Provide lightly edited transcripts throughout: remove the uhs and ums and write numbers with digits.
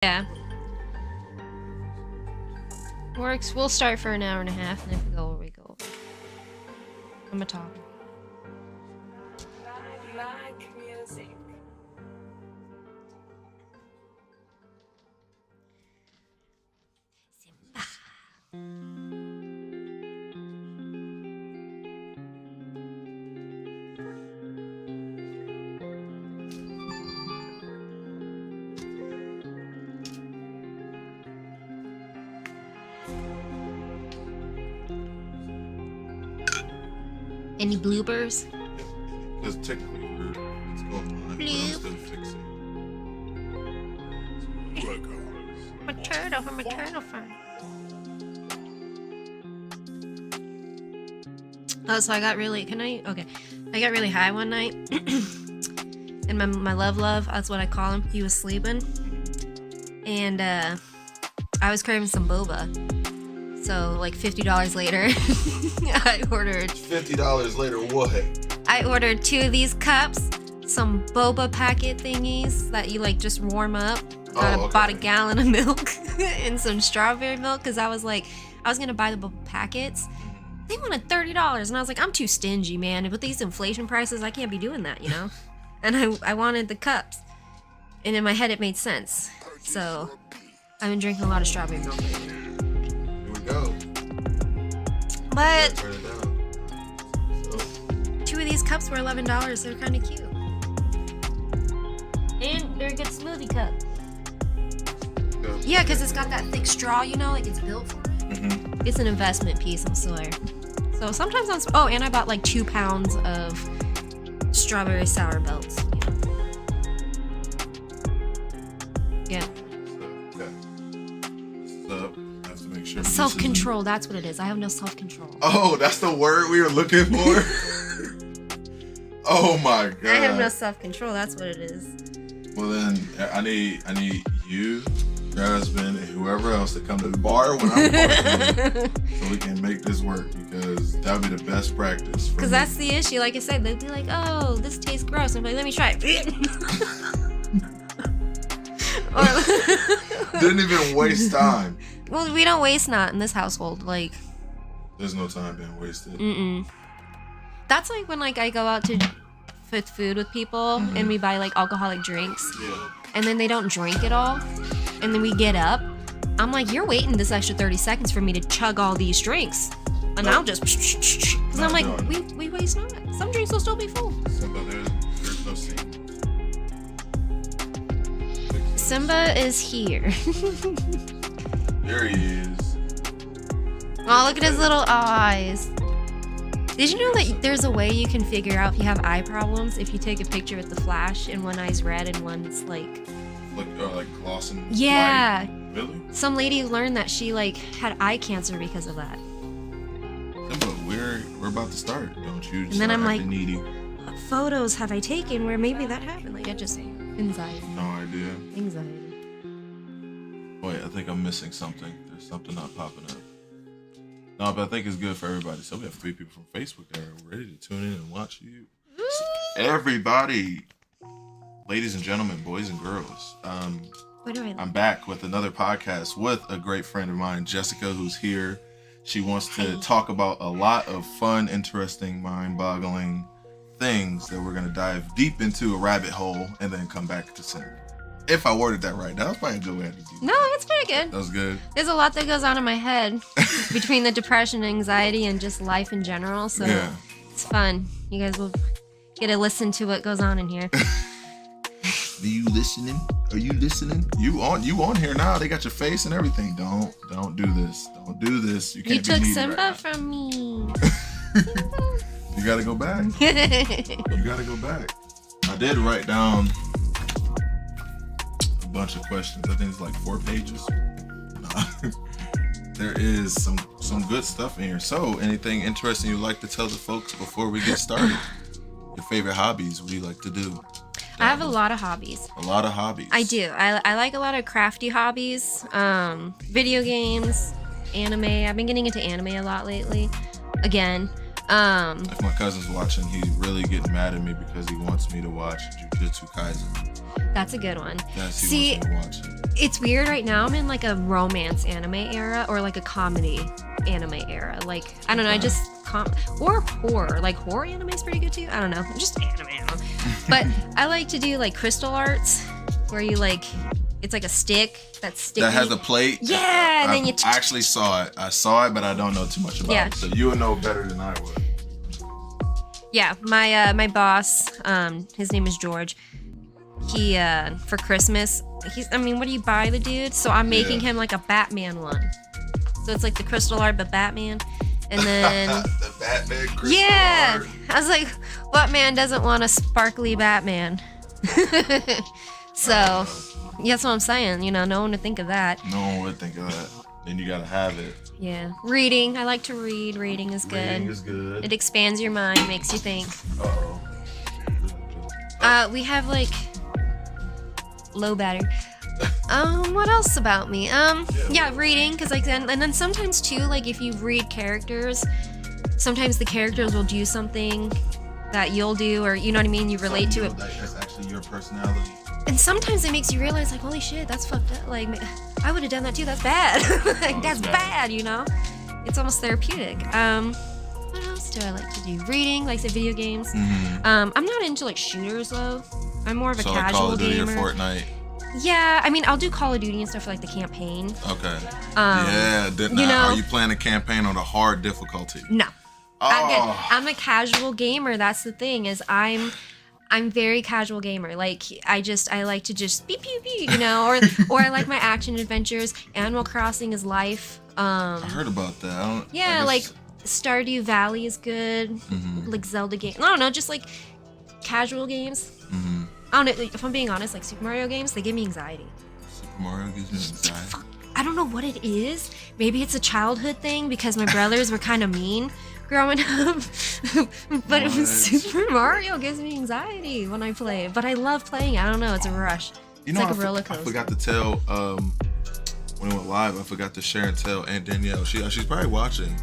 Yeah. Works. We'll start for an hour and a half, and if we go over, we go over. I'm gonna talk. Like music. Any bloopers? Because technically it's going live, but I'm still fixing. I'm a turtle fan. Oh, so I got really, I got really high one night. And my love, that's what I call him, he was sleeping. And I was craving some boba. So like $50 later, I ordered... $50 later, what? I ordered 2 of these cups, some boba packet thingies that you like just warm up. Bought a gallon of milk and some strawberry milk because I was gonna buy the boba packets. They wanted $30, and I was like, I'm too stingy, man. With these inflation prices, I can't be doing that, you know? And I wanted the cups, and in my head it made sense. So I've been drinking a lot of strawberry milk lately. Here we go. But Turn it down. So, 2 of these cups were $11. They're kind of cute. And they're a good smoothie cup. Yeah, because it's got that thick straw, you know, like it's built for it. mm-hmm. It's an investment piece, I swear. So sometimes and I bought like 2 pounds of strawberry sour belts. Yeah. So, I have to make sure. Self-control, that's what it is. I have no self-control. Oh, that's the word we were looking for? Oh my god. I have no self-control, that's what it is. Well then, I need you, your husband, and whoever else to come to the bar when I'm bartending so we can make this work, because that would be the best practice. Because that's the issue. Like I said, they'd be like, oh, this tastes gross. I'm like, let me try it. Didn't even waste time. Well, we don't waste not in this household. Like, there's no time being wasted. Mm-mm. That's like when like I go out to food with people and we buy like alcoholic drinks. Yeah. And then they don't drink it all. And then we get up. I'm like, you're waiting this extra 30 seconds for me to chug all these drinks. And I'll just... Because I'm like, we waste not. Some drinks will still be full. Simba, there's no scene. Simba is here. There he is. Oh, look at his little eyes. Did you know that there's a way you can figure out if you have eye problems if you take a picture with the flash and one eye's red and one's like... Like glossing? Yeah. Light. Really? Some lady learned that she like had eye cancer because of that. Simba, we're about to start. Don't you? And then I'm like, needy. what photos have I taken where maybe that happened? Like, I just... Anxiety. No idea. Anxiety. Wait, I think I'm missing something. There's something not popping up. No, but I think it's good for everybody. So we have 3 people from Facebook that are ready to tune in and watch you. Everybody, ladies and gentlemen, boys and girls. What do I I'm back with another podcast with a great friend of mine, Jessica, who's here. She wants to talk about a lot of fun, interesting, mind-boggling things that we're going to dive deep into a rabbit hole and then come back to center. If I worded that right, that was probably a good way to do it. No, it's pretty good. That was good. There's a lot that goes on in my head between the depression, anxiety, and just life in general. So yeah. It's fun. You guys will get to listen to what goes on in here. Are you listening? Are you listening? You on here now? They got your face and everything. Don't do this. Don't do this. You can't. You took be Simba right from me. You gotta go back. You gotta go back. I did write down a bunch of questions. I think it's like 4 pages. There is some good stuff in here. So, anything interesting you'd like to tell the folks before we get started? Your favorite hobbies? What do you like to do? I have a lot of hobbies. A lot of hobbies. I do. I like a lot of crafty hobbies. Video games, anime. I've been getting into anime a lot lately. Again. Like my cousin's watching, he's really getting mad at me because he wants me to watch Jujutsu Kaisen. That's a good one. Yes, he wants me to watch it. It's weird right now. I'm in like a romance anime era or like a comedy anime era. Like, I don't know, I just or horror. Like horror anime is pretty good too. I don't know. Just anime. But I like to do like crystal arts where you like, it's like a stick that's sticky. That has a plate? Yeah, and then you... I actually saw it. I saw it, but I don't know too much about it. So you would know better than I would. Yeah, my boss, his name is George. He, for Christmas, what do you buy the dude? So I'm making him like a Batman one. So it's like the crystal art, but Batman. And then... the Batman crystal art. I was like, what man doesn't want a sparkly Batman? So... that's what I'm saying. You know, no one would think of that. No one would think of that. Then you gotta have it. Yeah. Reading. I like to read. Reading is good. Reading is good. It expands your mind, makes you think. Uh-oh. We have like low battery. What else about me? Yeah, reading, cause like and then sometimes too, like if you read characters, sometimes the characters will do something that you'll do, or you know what I mean. You relate to it. That's actually your personality. And sometimes it makes you realize, like, holy shit, that's fucked up. Like, I would have done that too. That's bad. Like, that's bad, you know? It's almost therapeutic. What else do I like to do? Reading, like, say, video games. Mm-hmm. I'm not into, like, shooters, though. I'm more of a casual Call of Duty gamer. or Fortnite? Yeah, I mean, I'll do Call of Duty and stuff for, like, the campaign. Okay. Are you playing a campaign on a hard difficulty? No. Oh. I'm a casual gamer. That's the thing, is I'm very casual gamer. Like I like to just beep pew pew, you know, or I like my action adventures. Animal Crossing is life. I heard about that. Like Stardew Valley is good. Mm-hmm. Like Zelda game. I don't know, just like casual games. Mm-hmm. I don't know. If I'm being honest, like Super Mario games, they give me anxiety. Super Mario gives me anxiety. I don't know what it is. Maybe it's a childhood thing because my brothers were kind of mean growing up. But it was Super Mario gives me anxiety when I play it. But I love playing it. I don't know. It's a rush. It's like a roller coaster. I forgot to tell, when it went live, I forgot to share and tell Aunt Danielle. She's probably watching.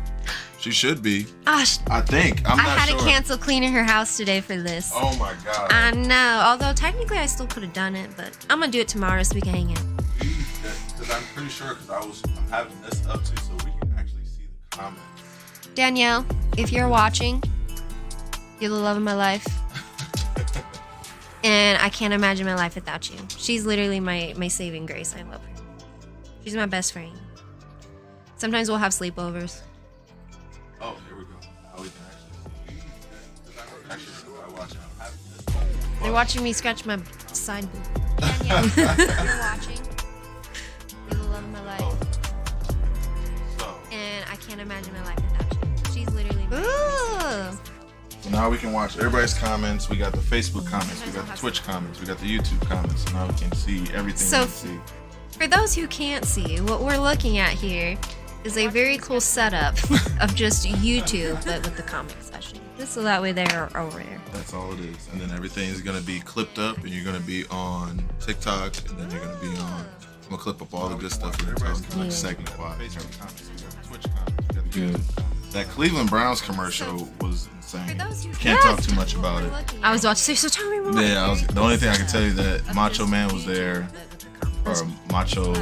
She should be. I think. I'm not sure. I had to cancel cleaning her house today for this. Oh my God. I know. Although technically I still could have done it. But I'm going to do it tomorrow so we can hang out. Because I'm pretty sure, because I'm having this up too, so we can actually see the comments. Danielle, if you're watching, you're the love of my life. And I can't imagine my life without you. She's literally my saving grace. I love her. She's my best friend. Sometimes we'll have sleepovers. Oh, here we go. Now we can actually see. I watch it. I'm having this. They're watching me scratch my side boob. Danielle, if you're watching, you're the love of my life. And I can't imagine my life without you. She's literally my So now we can watch everybody's comments. We got the Facebook comments. We got the Twitch comments. We got the YouTube comments. So now we can see everything we can see. For those who can't see, what we're looking at here is a very cool setup of just YouTube, but with the comment section. Just so that way they're aware. That's all it is. And then everything is going to be clipped up, and you're going to be on TikTok, and then you're going to be on... I'm going to clip up all the good stuff in the segment-wise. We got the Twitch comments. We got the YouTube comments. That Cleveland Browns commercial was insane. Can't talk too much about it. I was about to say, so tell me more. Yeah, the only thing I can tell you that Macho Man was there, or Macho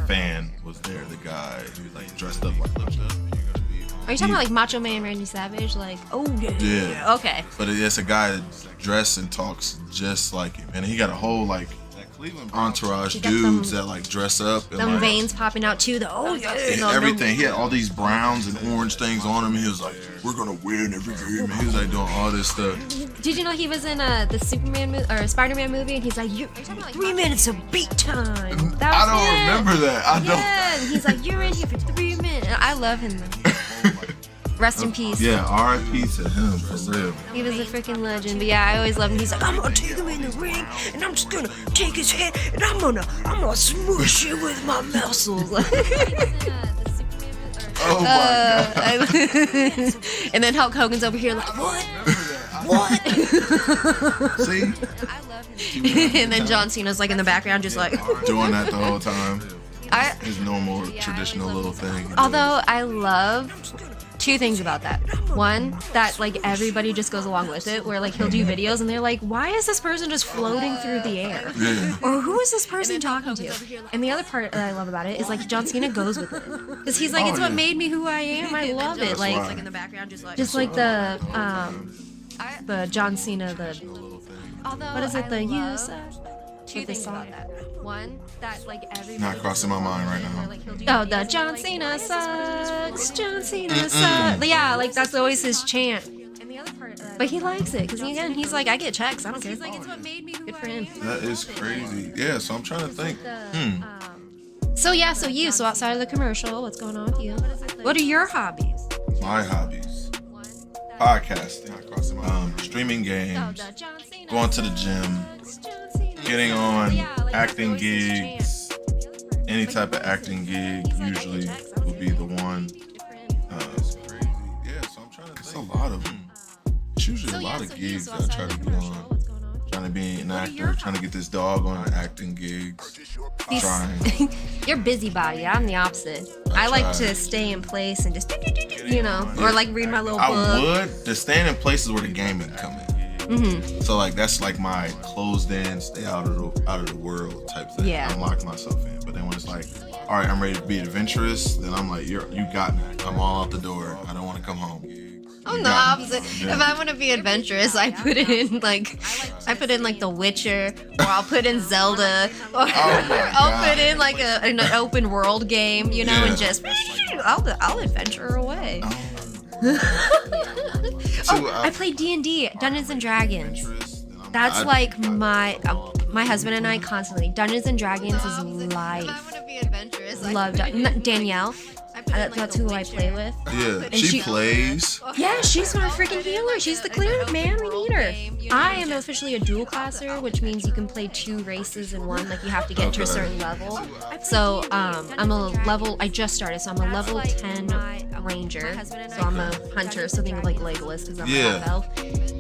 Fan was there. The guy who was like dressed up like clipped up. Are you talking about like Macho Man Randy Savage? Like, oh yeah. Yeah. Okay. But it's a guy that dressed and talks just like him, and he got a whole like entourage dudes that like dress up and them like, veins popping out too. Everything. He had all these browns and orange things on him. He was like, "We're gonna win every game." And he was like doing all this stuff. Did you know he was in the Superman or Spider-Man movie? And he's like, "You're 3 minutes of beat time." I don't remember that. I don't. Yeah, and he's like, "You're in here for 3 minutes." And I love him. Rest in peace. Yeah, R.I.P. to him, for real. He was a freaking legend. But yeah, I always loved him. He's like, I'm gonna take him in the ring, and I'm just gonna take his head, and I'm gonna smoosh it with my muscles. Oh my God. And then Hulk Hogan's over here like, what? What? See? I love him. And then John Cena's like in the background, just like doing that the whole time. His normal, traditional little thing. Although I love two things about that. One, that like everybody just goes along with it, where like he'll do videos and they're like, why is this person just floating through the air? Yeah. Or who is this person talking to? And the other part that I love about it is like John Cena goes with it, because he's like, it's what made me who I am. I love it. Like, right. in the background, just like the John Cena, the what is it? The you said. Two things about that. One, that like everybody Not crossing my mind right now. Oh, the John Cena sucks. John Cena sucks. Yeah, like that's always his chant. But he likes it because again, he's like, I get checks. I don't care. Like, it's what made me good for him. That is crazy. Yeah, so I'm trying to think. So outside of the commercial, what's going on with you? What are your hobbies? My hobbies: podcasting, streaming games, going to the gym, getting on acting gigs. Any type of acting gig usually will be the one. Yeah, so I'm trying to. It's a lot of them. It's usually a lot of gigs that I try to get on. Trying to be an actor, trying to get this dog on acting gigs. Trying. You're busybody. I'm the opposite. I like to stay in place and just, or like read my little book. I would. The staying in places where the gaming come in. Mm-hmm. So like that's like my closed in, stay out of the world type thing. Yeah. I'm locking myself in. But then when it's like, all right, I'm ready to be adventurous, then I'm like, you got me. I'm all out the door. I don't want to come home. I'm the opposite. Yeah. If I want to be adventurous, I put in like The Witcher, or I'll put in Zelda, or I'll put in like an open world game, and just I'll adventure away. I play D&D, Dungeons and Dragons. That's like my husband and I constantly. Dungeons and Dragons is life. I want to be adventurous. Love Danielle. That's who I play with. Yeah, and she plays. Yeah, she's my freaking healer. She's the cleric, man. We need her. I am officially a dual classer, which means you can play 2 races in one. Like you have to get to a certain level. So I just started, so I'm a level 10 ranger. So I'm a hunter, so think of like Legolas because I'm a half elf.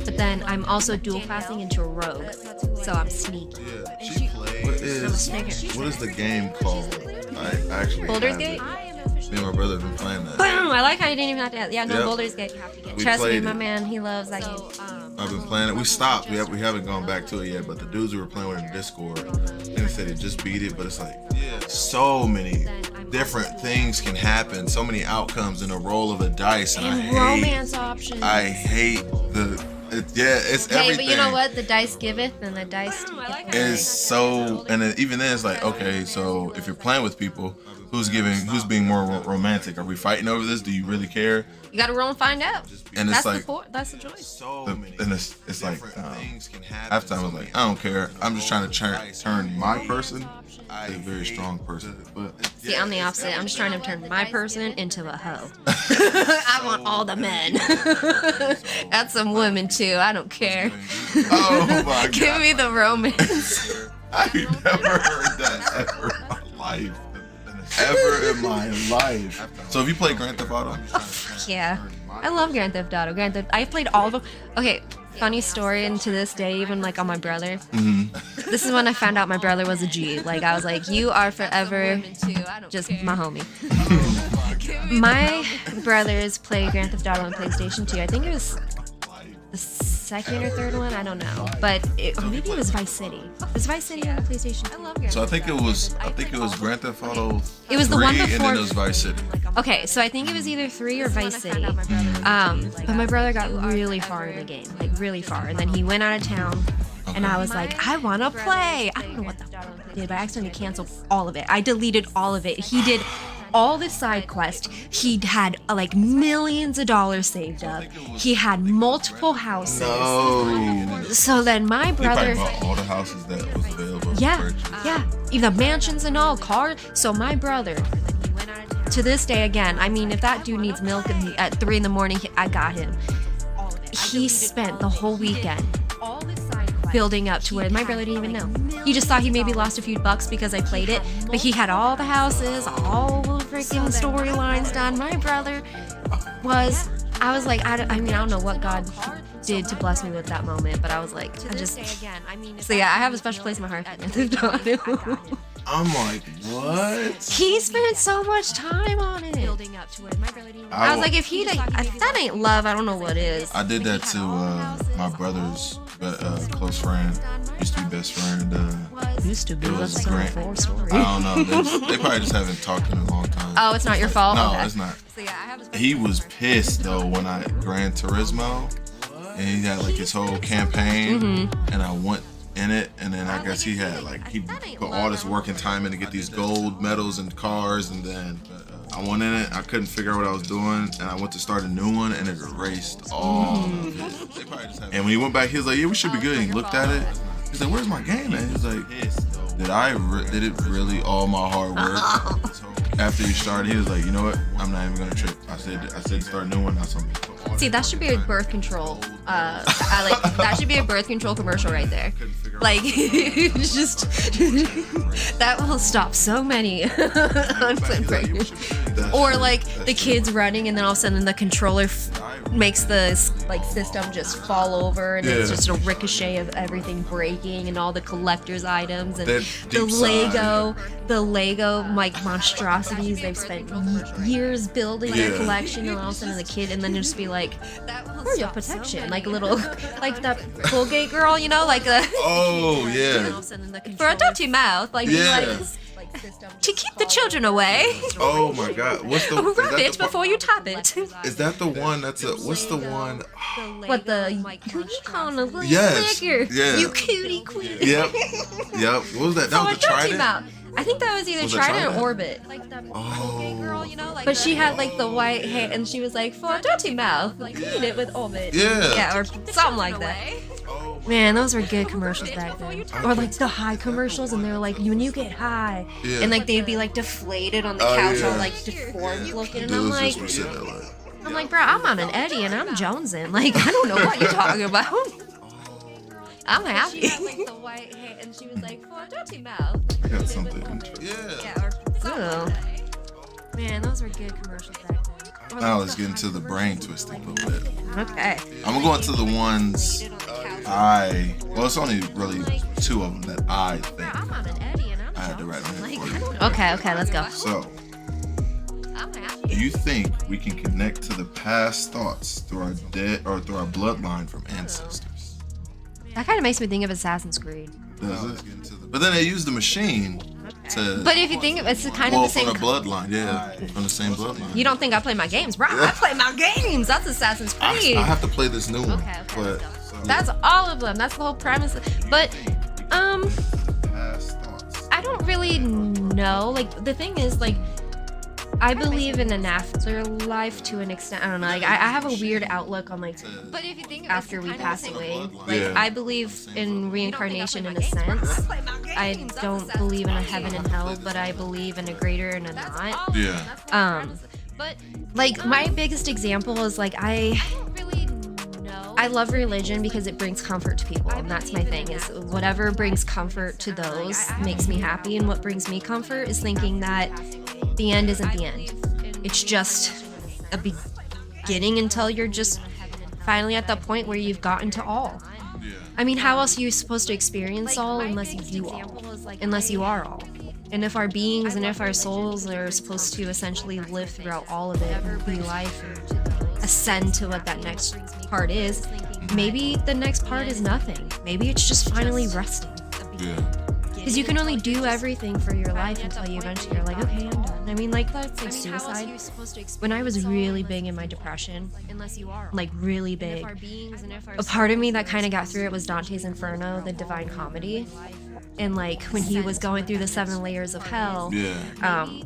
But then I'm also dual classing into a rogue, so I'm sneaky. Yeah, she plays. What is the game called? I actually Baldur's Gate? Me and my brother have been playing that. Boom! I like how you didn't even have to. Yeah, no, Baldur's Gate. Trust me, my man, he loves that game. I've been playing it. We stopped. We haven't gone back to it yet. But the dudes we were playing with in Discord, they said they just beat it. But it's like, so many different things can happen. So many outcomes in a roll of a dice, and romance options. I hate it's everything. Hey, but you know what? The dice giveth, and the dice is so. And then, even then, it's like, okay, so if you're playing with people, who's being more romantic? Are we fighting over this? Do you really care? You gotta roll and find out. And it's that's the choice. And it's like half time I was like, I don't care. I'm just trying to turn my person to a very strong person. But see, I'm the opposite. I'm just trying to turn my person into a hoe. I want all the men. That's some women too. I don't care. Oh my God. Give me the romance. I never heard that ever in my life. Ever in my life. So have you played Grand Theft Auto? Oh, yeah. I love Grand Theft Auto. I played all of them. Okay, funny story, and to this day, even like on my brother. Mm-hmm. This is when I found out my brother was a G. Like I was like, you are forever just my homie. My brothers play Grand Theft Auto on PlayStation 2. I think it was the second or third one, I don't know, but maybe it was Vice City. Was Vice City on the PlayStation? I love Grand Theft Auto. So I think it was Grand Theft Auto. It was the one before. And then it was Vice City. Okay, so I think it was either 3 or Vice City. But my brother got really far in the game, like really far, and then he went out of town. And I was like, I want to play. I don't know what the fuck I did, but I accidentally canceled all of it. I deleted all of it. He did all the side quests. He had like millions of dollars saved up. He had multiple houses. No. So then my brother. He probably bought all the houses that was available. Yeah. Even mansions and all, cars. So my brother, to this day, again, I mean, if that dude needs milk at 3 a.m, I got him. He spent the whole weekend building up to where my brother didn't even know. He just thought he maybe lost a few bucks because I played it, but he had all the houses, all the freaking storylines done. My brother I was like, I don't know what God did to bless me with that moment, but I was like, so yeah, I have a special place in my heart. I'm like, what? He spent so much time on it. up to it. I was like, if that ain't love, I don't know what is. I did that to my brother's close friend. Used to be best friend. Used to be. It was That's great. full story. I don't know. They probably just haven't talked in a long time. Oh, it's not your fault? No, Okay. it's not. He was pissed though when I Gran Turismo, and he had like his whole campaign, and I went in it, and then I guess he put all this work and time in to get these gold medals and cars, and then I went in it, I couldn't figure out what I was doing, and I went to start a new one, and it erased all of it. And when he went back, he was like, yeah, we should be good. He looked at it, he's like, where's my game at? He's like, did it really all my hard work? After he started, he was like, you know what, I'm not even gonna trip. I said start a new one, not something. See, that should be a birth control. That should be a birth control commercial right there. Like, just that will stop so many unplanned pregnancies. Or like the kids running, and then all of a sudden the controller makes the system just fall over, and it's just a ricochet of everything breaking, and all the collector's items and the Lego like monstrosities they've spent years building their collection, and all of a sudden the kid, and then just be like, where's your protection? Like a little, like that Colgate girl, you know, like a. Oh yeah. For a dirty mouth, like to keep the children away. Oh my God! What's the? Rub it before you tap it. Is that the one? What's the one? What the? Who you calling a little flicker? Yeah. You cutie queen. Yep. What was that? That was the Trident. I think that was either Trident or Orbit. But she had like the white hair, and she was like, for a dirty mouth, clean it with Orbit. Yeah. Or something like that. Man, those were good commercials back then. Or like the high commercials, and they were like, when you get high, and like they'd be like deflated on the couch, all like deformed looking, and I'm like, bro, I'm on an Eddie and I'm jonesing. Like, I don't know what you're talking about. I'm happy. She had like the white hair, and she was like, for a dirty mouth. I got something interesting. Yeah. Man, those were good commercials back then. Now let's get into the brain twisting a little bit. Okay. I'm going to the ones well, it's only really two of them that I think I had to write them in for you. Okay, let's go. So, do you think we can connect to the past thoughts through our dead or through our bloodline from ancestors? That kind of makes me think of Assassin's Creed. Does it? But then they use the machine to. But if you think of it's kind of the same. From the bloodline, from the same bloodline. You don't think I play my games, bro? I play my games. That's Assassin's Creed. I have to play this new one. Okay, but that's all of them. That's the whole premise. But I don't really know. Like the thing is, like, I believe in an afterlife to an extent. I don't know. Like I have a weird outlook on like. But if you think after we pass away, like I believe in reincarnation in a sense. I don't believe in a heaven and hell, but I believe in a greater and a not. Yeah. But like my biggest example is like I love religion because it brings comfort to people, and that's my thing, is whatever brings comfort to those makes me happy, and what brings me comfort is thinking that the end isn't the end. It's just a beginning until you're just finally at that point where you've gotten to all. I mean, how else are you supposed to experience all unless you do all? Unless you are all. And if our beings and if our souls are supposed to essentially live throughout all of it and be life and ascend to what that next part is, maybe the next part is nothing. Maybe it's just finally resting. Because you can only do everything for your life until you eventually are like, okay, I'm done. I mean, like, that's like suicide. When I was really big in my depression, like really big, a part of me that kind of got through it was Dante's Inferno, the Divine Comedy. And like when he was going through the 7 layers of hell,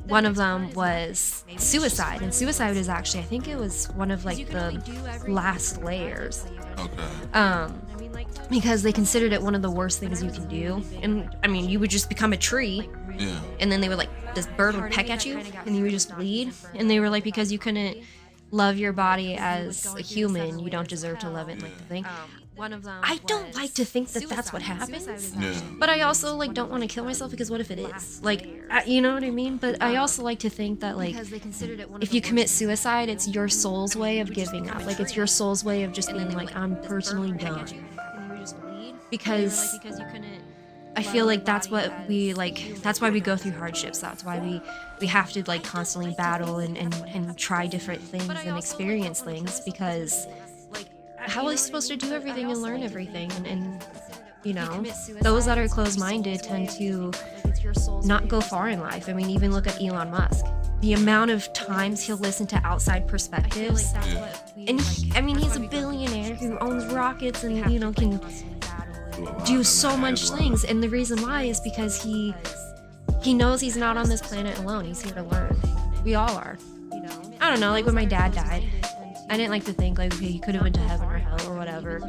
one of them was suicide. And suicide is actually, I think it was one of like the last layers. Okay. Because they considered it one of the worst things you can do. And I mean, you would just become a tree. Yeah. And then they would like, this bird would peck at you and you would just bleed. And they were like, because you couldn't love your body as a human, you don't deserve to love it like the thing. I don't like to think that that's what happens, but I also like don't want to kill myself because what if it is? Like, you know what I mean? But I also like to think that like if you commit suicide, it's your soul's way of giving up. Like it's your soul's way of just being like, I'm personally done. Because I feel like that's what we like. That's why we go through hardships. That's why we have to like constantly battle and try different things and experience things, because how are we supposed to do everything and learn everything? And you know, those that are closed-minded tend to not go far in life. I mean, even look at Elon Musk. The amount of times he'll listen to outside perspectives. And I mean, he's a billionaire who owns rockets and, you know, can do so much things. And the reason why is because he knows he's not on this planet alone. He's here to learn. We all are. I don't know, like when my dad died, I didn't like to think like, okay, he could have went to heaven or hell or whatever.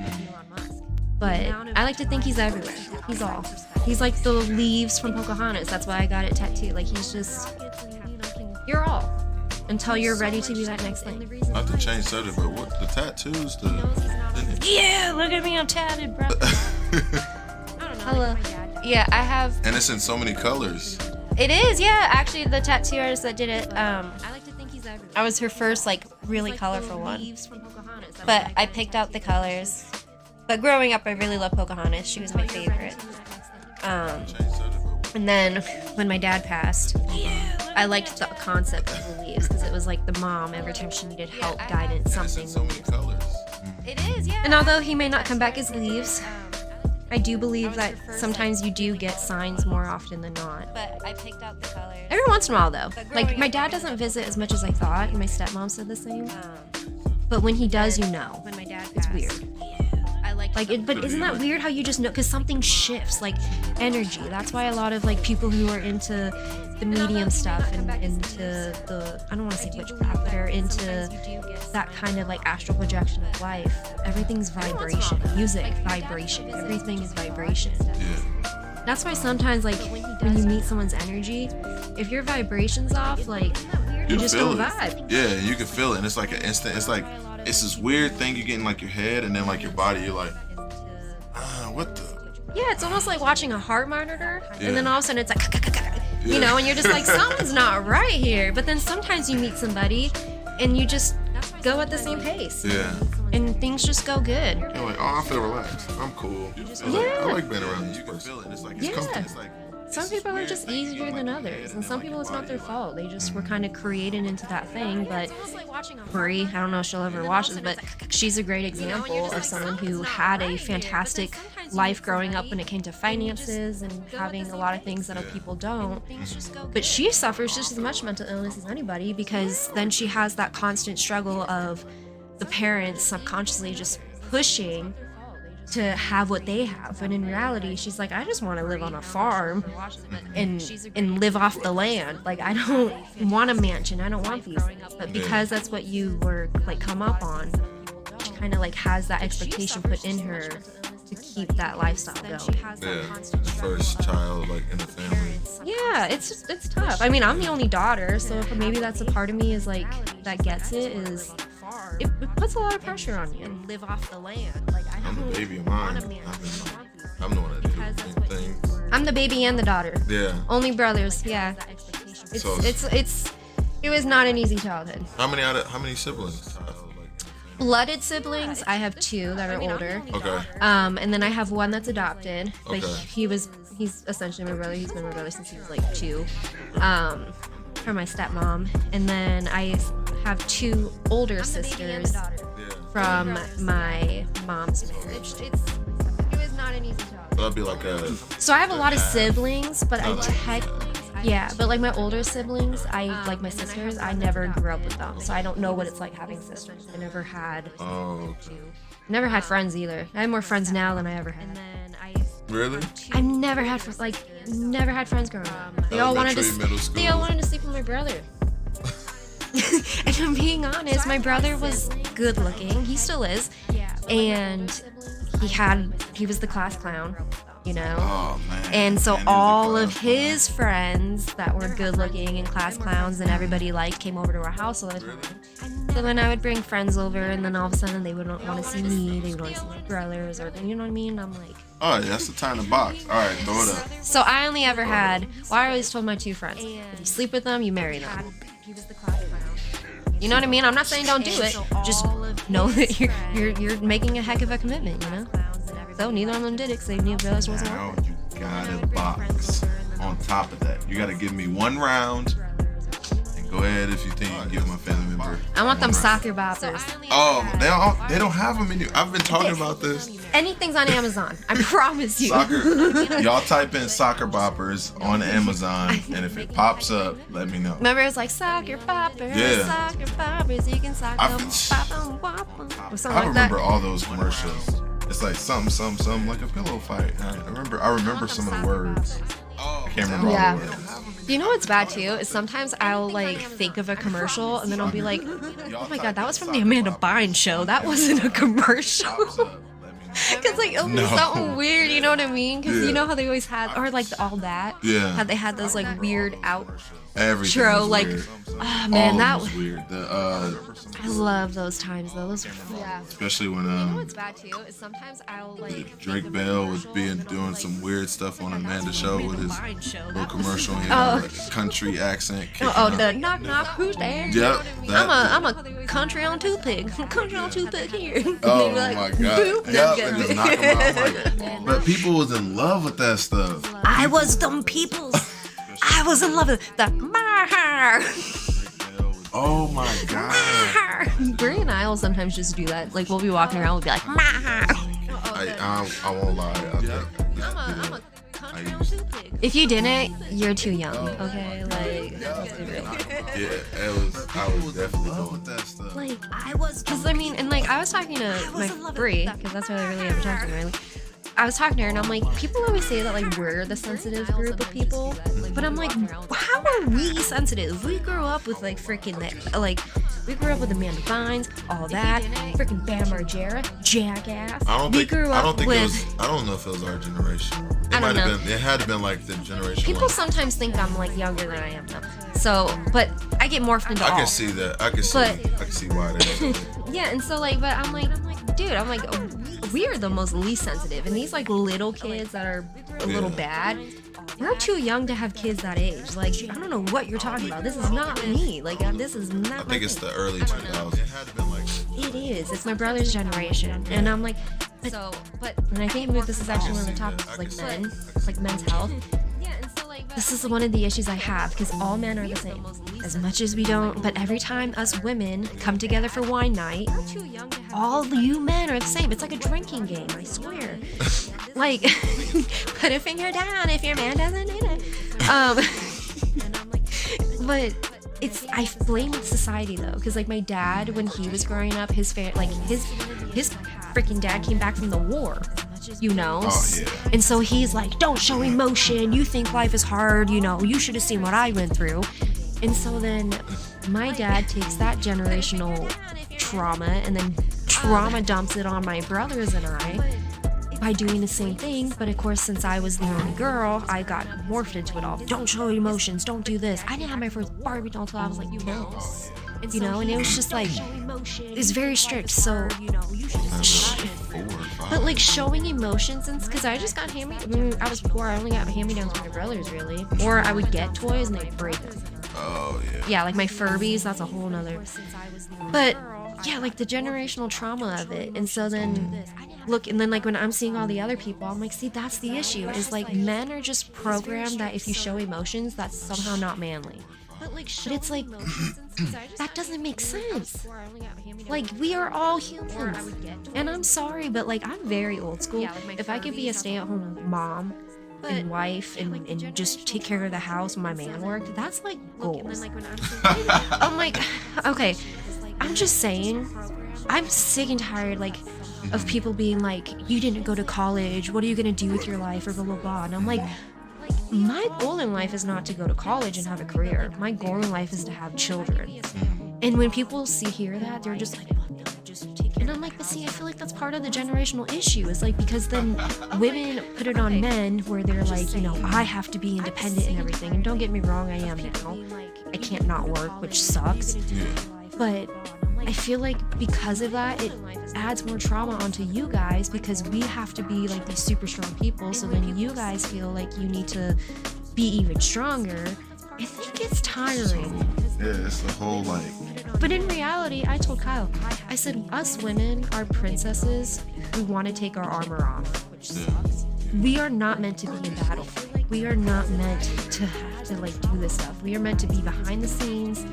But I like to think he's everywhere. He's all. He's like the leaves from Pocahontas. That's why I got it tattooed. Like he's just, you're all. Until you're ready to be that next thing. Not to change subject, but what the tattoos? Yeah, look at me, I'm tatted, bro. Hello. Yeah, I have. And it's in so many colors. It is, yeah. Actually, the tattoo artist that did it, I was her first like really colorful one. But I picked out the colors. But growing up, I really loved Pocahontas. She was my favorite. And then when my dad passed, I liked the concept of the leaves because it was like the mom every time she needed help, guidance, something. So many colors. It is, yeah. And although he may not come back as leaves, I do believe that sometimes you do get signs more often than not. But I picked out the colors. Every once in a while, though. Like, my dad doesn't visit as much as I thought, and my stepmom said the same. But when he does, you know. It's weird. But isn't that weird how you just know? Because something shifts, like energy. That's why a lot of like people who are into the medium stuff and into the, I don't want to say witchcraft, but are into that kind of like astral projection of life. Everything's vibration. Music, vibration. Everything is vibration. Yeah. That's why sometimes like when you meet someone's energy, if your vibration's off, like you just don't vibe. Yeah, you can feel it, and it's like an instant. It's like it's this weird thing you get in like your head, and then like your body. You're like, what the? Yeah, it's almost like watching a heart monitor, and then all of a sudden it's like, you know, and you're just like, something's not right here. But then sometimes you meet somebody, and you just go at the same pace. Yeah. And things just go good. You're like, oh, I feel relaxed. I'm cool. I like being around this person. It's like it's comfortable. It's like, some people are just easier than others, and some people it's not their fault. They just were kind of created into that thing. But Marie, I don't know if she'll ever watch this, but she's a great example of someone who had a fantastic life growing up when it came to finances and having a lot of things that other people don't. But she suffers just as much mental illness as anybody, because then she has that constant struggle of the parents subconsciously just pushing to have what they have, and in reality she's like, I just want to live on a farm and live off the land. Like, I don't want a mansion, I don't want these things. But because that's what you were like come up on, she kind of like has that expectation put in her to keep that lifestyle going. Yeah, first child like in the family. Yeah, it's tough. I mean, I'm the only daughter, so maybe that's a part of me is like that gets it, is it puts a lot of pressure on you. Live off the land. Like, I'm the baby of mine. I'm the one that do things. I'm the baby and the daughter. Yeah. Only brothers. Yeah. It was not an easy childhood. How many siblings? Blooded siblings, I have 2 that are older. Okay. And then I have one that's adopted. But Okay. he's essentially my brother. He's been my brother since he was like 2. For my stepmom. And then I have 2 older sisters from my mom's marriage. It was not an easy job. That'd be like a. So I have a lot of siblings, but but like my older siblings, like my sisters, I never grew up with them, so I don't know what it's like having sisters. I never had. Oh. Okay. Never had friends either. I have more friends now than I ever had. Really? I never had friends growing up. They all wanted to sleep with my brother. And I'm being honest, my brother was good looking. He still is. And he was the class clown, you know? Oh, man. And so all of his friends that were good looking and class clowns and everybody liked came over to our house all the time. So then I would bring friends over, and then all of a sudden they wouldn't want to see me. They would want to see my brothers, or you know what I mean? I'm like, oh, that's the time to box. All right, throw it up. So I only ever had. Well, I always told my 2 friends, if you sleep with them, you marry them. You know what I mean? I'm not saying don't do it. Just know that you're making a heck of a commitment, you know? So neither of them did it because they knew the others wasn't worth it. gotta box. On top of that, you gotta give me one round. And go ahead if you think you can give my family member. I want them one round. soccer boppers. Oh, they don't have them in. I've been talking about this. Anything's on Amazon. I promise you. Soccer. Y'all type in soccer boppers on Amazon, and if it pops up, let me know. Remember, it's like soccer boppers, Yeah. soccer boppers. You can soccer I- bop 'em, wop 'em, or something I like that. remember all those commercials. It's like something like a pillow fight. I remember some of the words. I can't remember Yeah. all the words. You know what's bad too? Is sometimes I'll like think of a commercial and then I'll be like, oh my god, that was from the Amanda Bynes show. That wasn't a commercial. Pops up, let me know. Because like it'll be No. something weird, you know what I mean? Because Yeah. you know how they always had, or like the All That. Yeah. How they had those like weird out. Everything True, was like, weird. Oh man, All that of them was weird. I love those times though. Those yeah. Especially when You know what's bad too? Is sometimes I'll like Drake Bell was doing some weird stuff on Amanda show with his little commercial. He Oh. had like a country accent. kicking oh up. the knock knock, who's there? Yep. I'm a country on toothpick. Country on toothpick here. Oh And they be my like, god. boop, Yep, that's and good. just knock 'em out. Like, but people was in love with that stuff. I was them peoples. I was in love with the Mahar. Oh my god. Brie and I will sometimes just do that. Like we'll be walking around, we'll be like Mahar. I won't lie. I'm a country on toothpick. If you didn't, you're too young. Okay, like let's be real. Yeah, I was definitely doing that stuff. Like I was, cause I mean, and like I was talking to my Brie, cause that's what I really ever talked to her. Like, I was talking to her and I'm like, people always say that like we're the sensitive group of people, but I'm like, how are we sensitive? We grew up with like freaking that, like we grew up with Amanda Bynes, all that, freaking Bam Margera, Jackass. I don't we think. grew I up don't think with. it was. I don't know if it was our generation. It I don't might have know. been. It had to been like the generation. People one. sometimes think I'm like younger than I am though. So, but I get morphed into I all. can see that. I can see. But- I can see why they. Yeah, and so like, but I'm like, dude, I'm like, we are the most least sensitive, and these like little kids that are a little bad, we're too young to have kids that age. Like, I don't know what you're talking about. This is not me. Like, this is not. I my think it's thing. the early 2000s. It had to been like. It is. It's my brother's generation, and I'm like, but, and I think this is actually one of the topics, like men, like men's health. This is one of the issues I have because all men are the same. As much as we don't, but every time us women come together for wine night, all you men are the same. It's like a drinking game, I swear. Like, put a finger down if your man doesn't need it. But it's I blame society though, because like my dad when he was growing up, his freaking dad came back from the war. You know, Oh, yeah. and so he's like, don't show emotion. You think life is hard, you know, you should have seen what I went through. And so then my dad takes that generational trauma and then trauma dumps it on my brothers and I by doing the same thing. But of course, since I was the only girl, I got morphed into it all. Don't show emotions, don't do this. I didn't have my first Barbie doll until I was like 10. You know, and it was just like, it was very strict. So, but like showing emotions, and because I just got I was poor, I only got hand-me-downs from my brothers really, or I would get toys and they'd break them. Oh yeah. Yeah, like my Furbies, that's a whole nother. But yeah, like the generational trauma of it, and so then look, and then like when I'm seeing all the other people, I'm like, see, that's the issue. Is like men are just programmed that if you show emotions, that's somehow not manly. But it's like that doesn't make sense. Like we are all humans, and I'm sorry, but like I'm very old school. If I could be a stay-at-home mom and wife and just take care of the house when my man worked, that's like goals. I'm like, okay, I'm just saying, I'm sick and tired like of people being like, you didn't go to college, what are you gonna do with your life, or blah blah blah. And I'm like, my goal in life is not to go to college and have a career. My goal in life is to have children. And when people hear that, they're just like, well, no, just take care. And I'm like, but see, I feel like that's part of the generational issue. Is like, because then women put it on men where they're like, you know, I have to be independent and everything. And don't get me wrong, I am now. I can't not work, which sucks. But I feel like because of that, it adds more trauma onto you guys because we have to be like these super strong people. So then you guys feel like you need to be even stronger. I think it's tiring. Yeah, it's the whole like. But in reality, I told Kyle, I said, us women are princesses who want to take our armor off. Yeah. we are not meant to be in battle. We are not meant to have to like do this stuff. We are meant to be behind the scenes.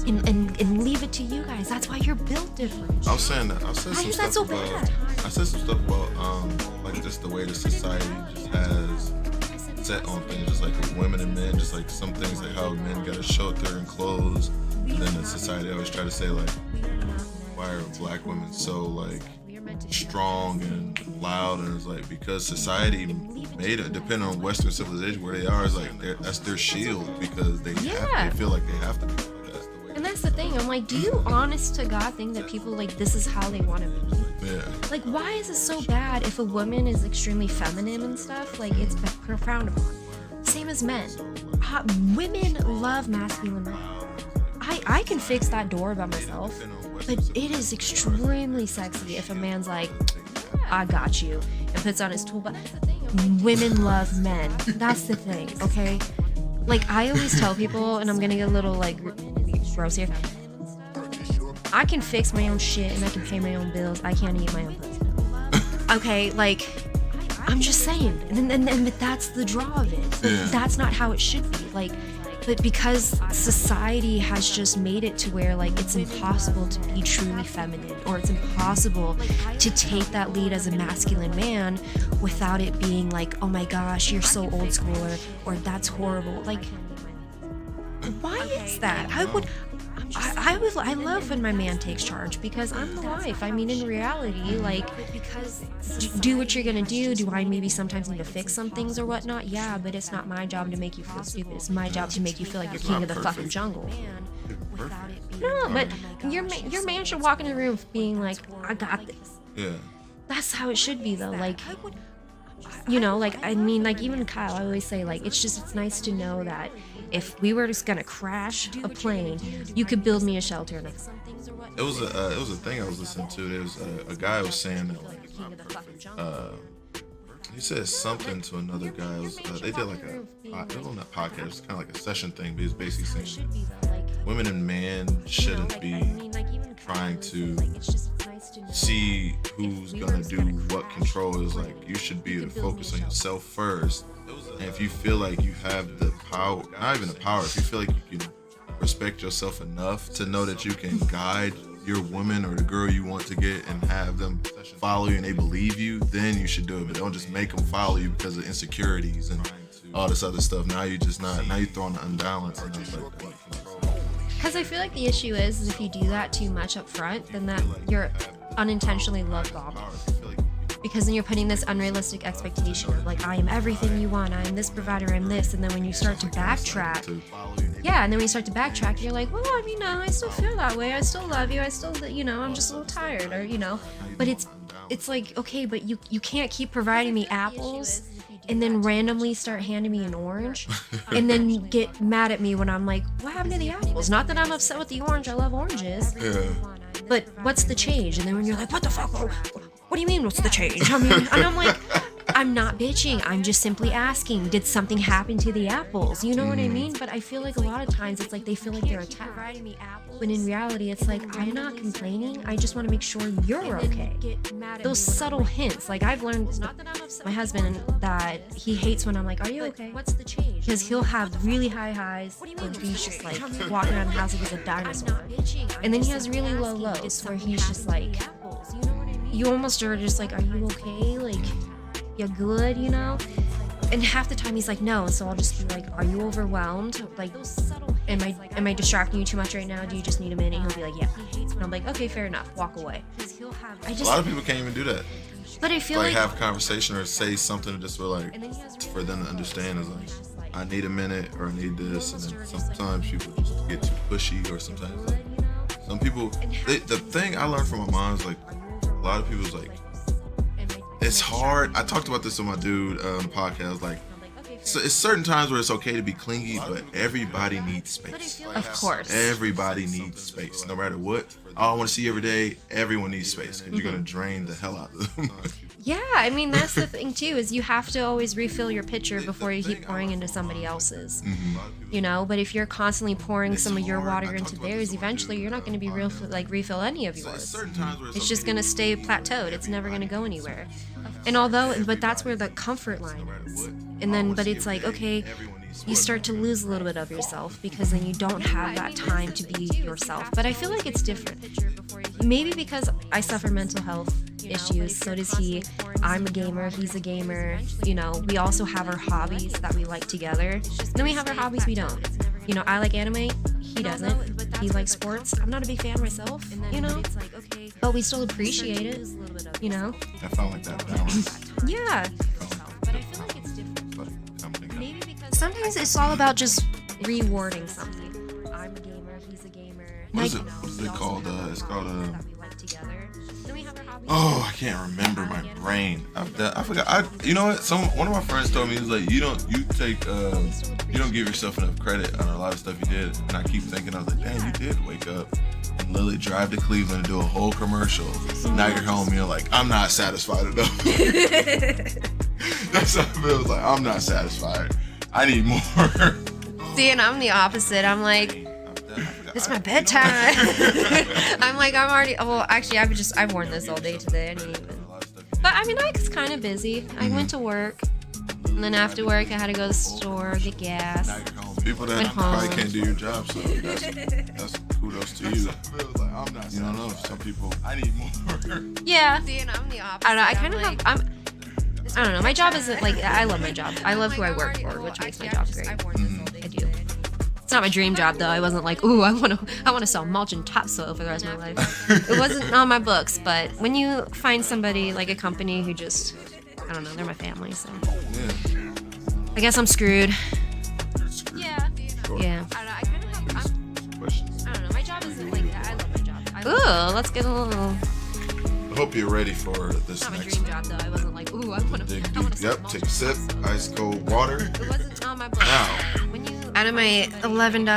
And leave it to you guys. That's why you're built different. I was saying that. I said Why some is that stuff so about. bad? I said some stuff about like just the way the society just has set on things, just like with women and men, just like some things like how men got a shelter and clothes, and then the society always try to say like, why are black women so like strong and loud? And it's like because society made it, depending on Western civilization where they are, is like that's their shield because they feel like they have to be. And that's the thing. I'm like, do you honest to God think that people like this is how they want to be? Yeah. Like, why is it so bad if a woman is extremely feminine and stuff? Like, it's frowned upon. Same as men. Women love masculine men. I can fix that door by myself, but it is extremely sexy if a man's like, I got you, and puts on his toolbox. Women love men. That's the thing, okay? Like, I always tell people, and I'm gonna get a little like gross here. I can fix my own shit and I can pay my own bills. I can't eat my own pussy. Okay, like, I'm just saying. And that's the draw of it. But that's not how it should be. Like, but because society has just made it to where, like, it's impossible to be truly feminine, or it's impossible to take that lead as a masculine man without it being like, oh my gosh, you're so old school, or that's horrible. Like, why is that? I love when my man takes charge because I'm the wife. I mean, in reality, like, do what you're gonna do. Do I maybe sometimes need to fix some things or whatnot? Yeah, but it's not my job to make you feel stupid. It's my job to make you feel like you're king of the fucking jungle. No, but your man should walk in the room being like, I got this. Yeah. That's how it should be, though. Like, you know, like, I mean, like, even Kyle, I always say, like, it's nice to know that if we were just gonna crash a plane, you could build me a shelter. It was a thing I was listening to. There was a guy was saying that he said something to another guy. It was, they did like it was on that podcast. It was kind of like a session thing, but he was basically saying that women and men shouldn't be trying to see who's gonna do what control. Is like you should be able to focus on yourself first. And if you feel like you have the power, not even the power, if you feel like you can respect yourself enough to know that you can guide your woman or the girl you want to get and have them follow you and they believe you, then you should do it. But don't just make them follow you because of insecurities and all this other stuff. Now you're throwing the unbalance and just like because I feel like the issue is if you do that too much up front, then that you're unintentionally love bombing. Because then you're putting this unrealistic expectation of like, I am everything you want, I am this provider, I'm this, and then when you start to backtrack, you're like, well, I mean, no, I still feel that way, I still love you, I still, you know, I'm just a little tired, or, you know, but it's like, okay, but you can't keep providing me apples and then randomly start handing me an orange and then get mad at me when I'm like, what happened to the apples? Not that I'm upset with the orange, I love oranges, but what's the change? And then when you're like, what the fuck? What do you mean, what's the change? I mean, and I'm like, I'm not bitching. I'm just simply asking, did something happen to the apples? You know what I mean? But I feel like a lot of times it's like they feel like they're attacked. When in reality, it's like, I'm not complaining. I just want to make sure you're okay. Those subtle hints. Like, I've learned my husband that he hates when I'm like, are you okay? What's the change? Because he'll have really high highs where he's just like walking around the house like he's a dinosaur. And then he has really low lows where he's just like, you almost are just like, are you okay? Like, you're good, you know? And half the time he's like, no. So I'll just be like, are you overwhelmed? Like, am I distracting you too much right now? Do you just need a minute? And he'll be like, yeah. And I'm like, okay, fair enough. Walk away. A lot of people can't even do that. But I feel like have a conversation or say something just for like for them to understand is like, I need a minute or I need this. And then sometimes people just get too pushy, or sometimes like some people. The thing I learned from my mom is like, a lot of people's like, it's hard. I talked about this with my dude on the podcast. Like, so it's certain times where it's okay to be clingy, but everybody needs space. Of course. Everybody needs space. No matter what. Oh, I want to see you every day. Everyone needs space because you're going to drain the hell out of them. Yeah, I mean, that's the thing too, is you have to always refill your pitcher before you keep pouring into somebody else's. You know, but if you're constantly pouring some of your water into theirs, eventually you're not going to be refill any of yours. It's just going to stay plateaued. It's never going to go anywhere. And but that's where the comfort line is. And then, but it's like, okay, you start to lose a little bit of yourself because then you don't have that time to be yourself. But I feel like it's different. Maybe because I suffer mental health issues, so does he. I'm a gamer, he's a gamer. You know, we also have our hobbies that we like together. Then we have our hobbies we don't. You know, I like anime, he doesn't. He likes sports. I'm not a big fan myself, you know? But we still appreciate it, you know? I found like that balance. Yeah. But I feel like it's different. Maybe because sometimes it's all about just rewarding something. I'm a gamer, he's a gamer. What is it called? It's called oh, I can't remember my brain. I forgot. You know what? One of my friends told me, he was like, you don't give yourself enough credit on a lot of stuff you did. And I keep thinking, I was like, damn, you did wake up and literally drive to Cleveland and do a whole commercial. Now you're home and you're like, I'm not satisfied enough. That's how it feels like. I'm not satisfied. I need more. See, and I'm the opposite. I'm like, it's my bedtime. I'm like, I'm already. Well, actually, I've worn this all day today. I didn't even. But I mean, I was kind of busy. I went to work, and then after work, I had to go to the store, get gas. People that probably can't do your job, so that's kudos to you. You don't know. Some people. I need more. Yeah. See, and I'm the opposite. I don't know. I kind of have. I don't know. My job isn't like. I love my job. I love who I work for, which makes my job great. I do. It's not my dream job though. I wasn't like, ooh, I want to sell mulch and topsoil for the rest of my life. It wasn't on my books, but when you find somebody like a company who just, I don't know, they're my family, so Yeah. I guess I'm screwed. Yeah. Yeah. I don't know. My job isn't like that. I love my job. Ooh, let's get a little. I hope you're ready for this It's not my next dream job though. I wasn't like, ooh, I want to. dig deep. Yep, take a sip. Ice cold water. It wasn't on my books. Now. Out of my $11.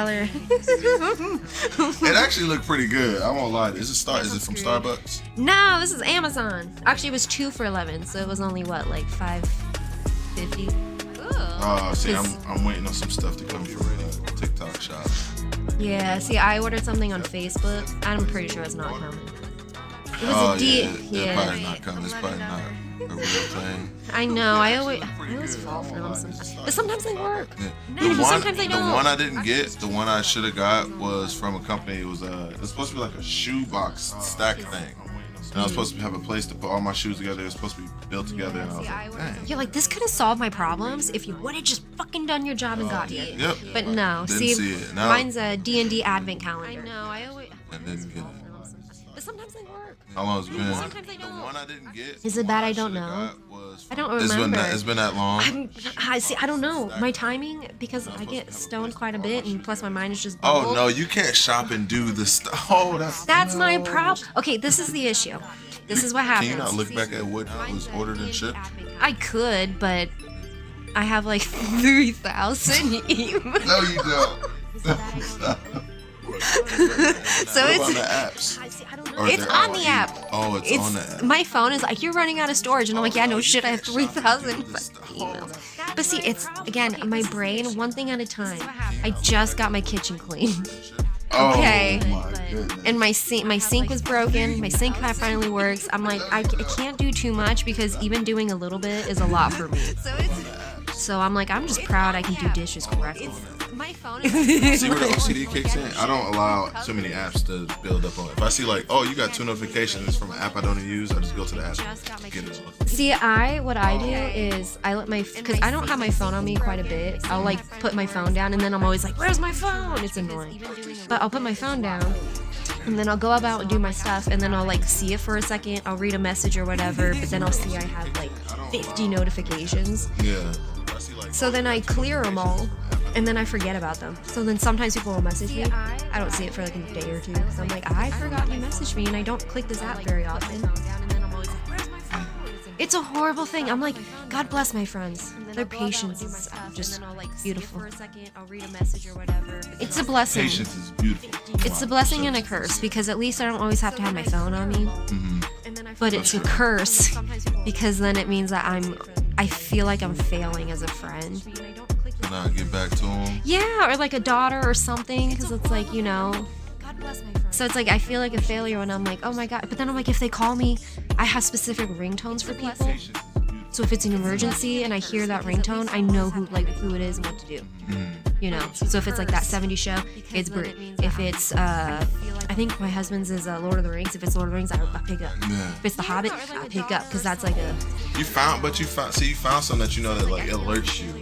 It actually looked pretty good. I won't lie. Is it from Starbucks? No, this is Amazon. Actually, it was 2 for $11, so it was only what, like $5.50. See, I'm waiting on some stuff to come from TikTok shop. Yeah, see, I ordered something on Facebook. I'm pretty sure it's not coming. It was It's probably not coming. It's probably not a real thing. I know. I always fall for them sometimes. But sometimes they work. Yeah. Sometimes they don't. The one I didn't get, the one I should have got was from a company. It was supposed to be like a shoe box stack thing. And I was supposed to have a place to put all my shoes together. It was supposed to be built together. And I was like, dang. You're like, this could have solved my problems if you would have just fucking done your job and got here. Yep. But no. Didn't see it. No. Mine's a D&D advent calendar. I know. And didn't get it. But sometimes they work. How long has it been? Sometimes they don't. The one I didn't get. Is it bad I don't know? I don't remember. It's been that long. I don't know. My timing, because I get stoned quite a bit, and plus my mind is just Oh bubbled. no, you can't shop and do the stuff. Oh, that's my problem. Okay, this is the issue. This is what happens. Can you not look back at what was ordered and shipped? I could, but I have like 3,000 emails. No, you don't. So what it's about the apps? It's on the app. Oh, it's on the app. My phone is like, you're running out of storage, and I'm like, yeah, no shit, I have 3,000 emails. But see, it's again my brain, one thing at a time. I just got my kitchen clean. Okay. Oh my goodness. And my sink was broken. My sink finally works. I'm like, I can't do too much because even doing a little bit is a lot for me. So I'm like, I'm just proud I can do dishes correctly. My phone is See where the OCD kicks in? I don't allow too many apps to build up on it. If I see like, oh, you got 2 notifications from an app I don't even use, I just go to the app and get it. See, what I do is I let because I don't have my phone on me quite a bit. I'll like put my phone down and then I'm always like, where's my phone? It's annoying. But I'll put my phone down and then I'll go about and do my stuff and then I'll like see it for a second. I'll read a message or whatever, but then I'll see I have like 50 notifications. Yeah. So then I clear them all, and then I forget about them. So then sometimes people will message me. I don't see it for like a day or two, because I'm like, I forgot you messaged me, and I don't click this app very often. It's a horrible thing. I'm like, God bless my friends. Their patience is just beautiful. It's a blessing. Patience is beautiful. It's a blessing and a curse, because at least I don't always have to have my phone on me. Mm-hmm. but it's a curse because then it means that I feel like I'm failing as a friend. To not get back to them. Yeah, or like a daughter or something, because it's like, you know. So it's like I feel like a failure when I'm like, oh my god. But then I'm like, if they call me, I have specific ringtones for people. So if it's an emergency and I hear that ringtone, I know who it is and what to do. You know. So if it's like that 70s show, it's Brie. If it's I think my husband's is Lord of the Rings. If it's Lord of the Rings, I pick up. Yeah. If it's The Hobbit, I pick up because that's like a. You found something that you know that like alerts you.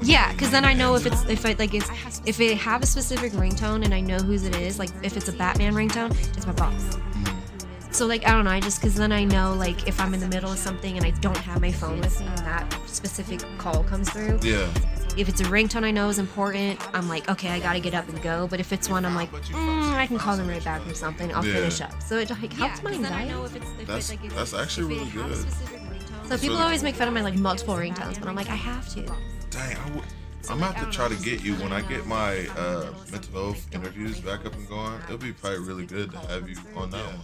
Yeah, because then I know if it have a specific ringtone and I know whose it is. Like if it's a Batman ringtone, it's my boss. So like I don't know, because then I know like if I'm in the middle of something and I don't have my phone with me and that specific call comes through. Yeah. If it's a ringtone I know is important, I'm like, okay, I gotta get up and go. But if it's one I'm like, I can call them right back or something. I'll finish up. So it like helps my anxiety. That's actually really good. So people always make fun of my like multiple ringtones, but I'm like, I have to. Dang, I'm gonna have to try to get you when I get my mental health interviews back up and going. It'll be probably really good to have you on that one.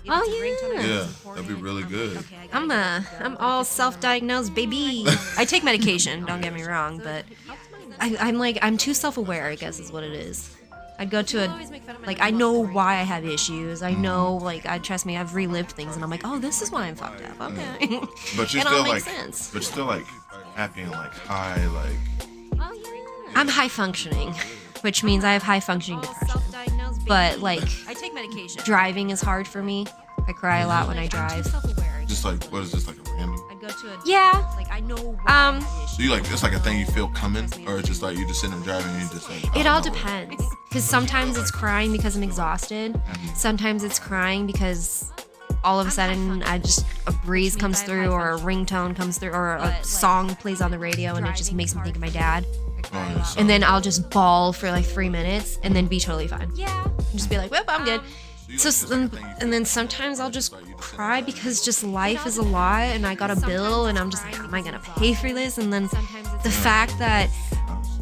Oh yeah. Yeah, that'd be really good. I'm all self-diagnosed, baby. I take medication, don't get me wrong, but I'm too self-aware, I guess is what it is. I'd go to I know why I have issues. I know, trust me, I've relived things, and I'm like, oh, this is why I'm fucked up. Okay. But you're it still all makes sense. but you're still like happy and like high, like. I'm high functioning, which means I have high functioning depression. But I take medication. Driving is hard for me. I cry a lot when I drive. Just like, what is this, like a random? Yeah. So you it's like a thing you feel coming, or it's just like you just sitting and driving and you just like. It all depends. Because sometimes it's crying because I'm exhausted. Sometimes it's crying because all of a sudden a breeze comes through or a ringtone comes through or a song plays on the radio and it just makes me think of my dad. And then I'll just bawl for like 3 minutes and then be totally fine. Yeah. And just be like, whoop, I'm good. So and then sometimes I'll just cry because just life is a lot and I got a bill and I'm just like, how am I gonna pay for this? And then the fact that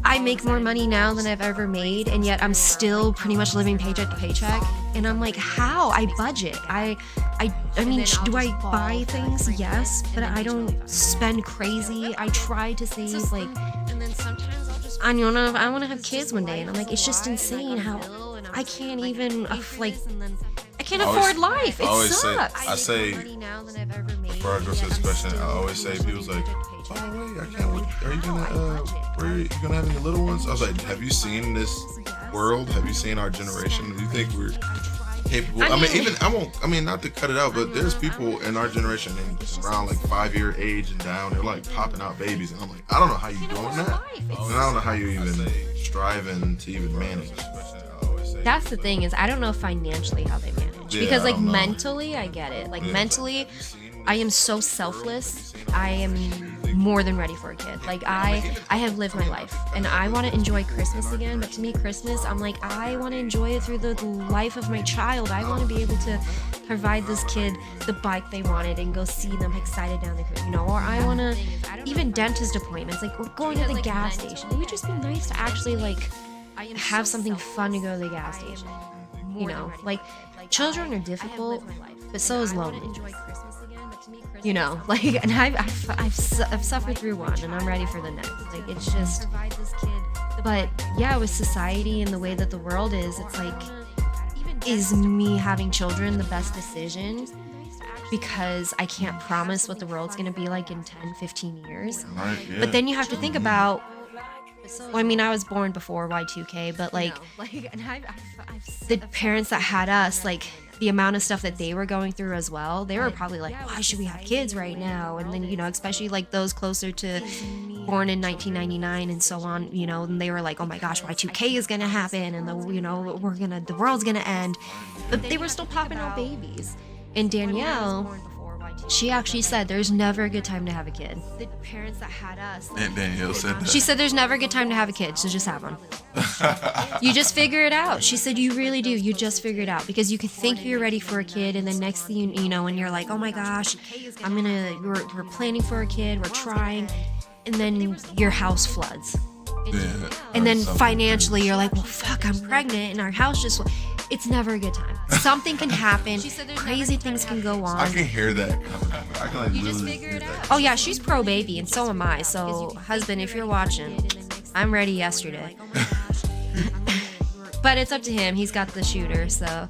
I make more money now than I've ever made and yet I'm still pretty much living paycheck to paycheck. And I'm like, how? I budget. I mean, do I buy things? Yes, but I don't spend crazy. I try to save and then sometimes I'll just I want to have kids one day and I'm like, it's just insane how I can't even I can't afford life. It sucks. I say before I go to this question, I always say people's like, by the way, I can't wait. Are you gonna have any little ones? I was like, have you seen this world? Have you seen our generation? Do you think we're capable? I mean, not to cut it out, but there's people in our generation around 5-year age and down. They're popping out babies, and I'm like, I don't know how you doing that. And I don't know how you even striving to even manage. That's the thing is I don't know financially how they manage because mentally I get it. Mentally I am so selfless. I am more than ready for a kid. I have lived my life and I want to enjoy Christmas again, but to me Christmas I'm like I want to enjoy it through the life of my child. I want to be able to provide this kid the bike they wanted and go see them excited down the or I want to even dentist appointments we're going to the gas station. It would just be nice to actually have something fun to go to the gas station. Children are difficult, but so is loneliness. And I've suffered through one, and I'm ready for the next. It's just, but yeah, with society and the way that the world is, it's is me having children the best decision? Because I can't promise what the world's gonna be like in 10, 15 years. Right, yeah. But then you have to think about. Well, I mean, I was born before Y2K, but the parents that had us, the amount of stuff that they were going through as well, they were probably like, why should we have kids right now? And then, especially those closer to born in 1999 and so on, and they were like, oh my gosh, Y2K is going to happen and the world's going to end. But they were still popping out babies. And Danielle, she actually said there's never a good time to have a kid. The parents that had us. And Danielle said that. She said there's never a good time to have a kid, so just have one. You just figure it out. She said you really do. You just figure it out because you can think you're ready for a kid, and then next thing you know, and you're like, oh my gosh, we're planning for a kid, we're trying, and then your house floods. Yeah, and then financially, you're like, well, fuck, I'm pregnant, and our house just. It's never a good time. Something can happen. Crazy things can go on. I can hear that coming. I can like literally hear that. Oh yeah, she's pro baby, and so am I. So husband, if you're watching, I'm ready yesterday. But it's up to him. He's got the shooter, so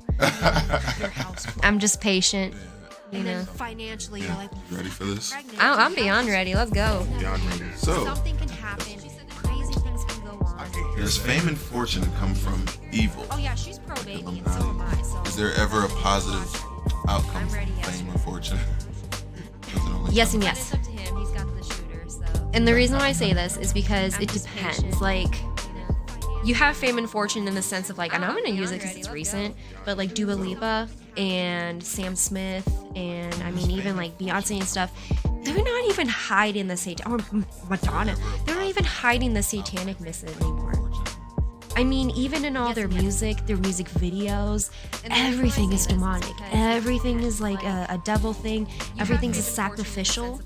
I'm just patient. You know. Financially, Yeah. You ready for this? I'm beyond ready. Let's go. Beyond ready. So, Something can happen. Crazy things can go on. does fame and fortune come from evil? Oh yeah, she's pro baby, and so am I. So Is there ever a positive outcome from fame or fortune? yes and yes. And the reason why I say this is because it depends. Like, you have fame and fortune in the sense of like, and I'm gonna use it because it's recent, but like Dua Lipa and Sam Smith and I mean even like Beyonce and stuff, they're not even hiding the or Madonna, they're not even hiding the satanicness anymore. I mean, even in all their music videos, everything is demonic. Everything is like a devil thing. Everything's sacrificial.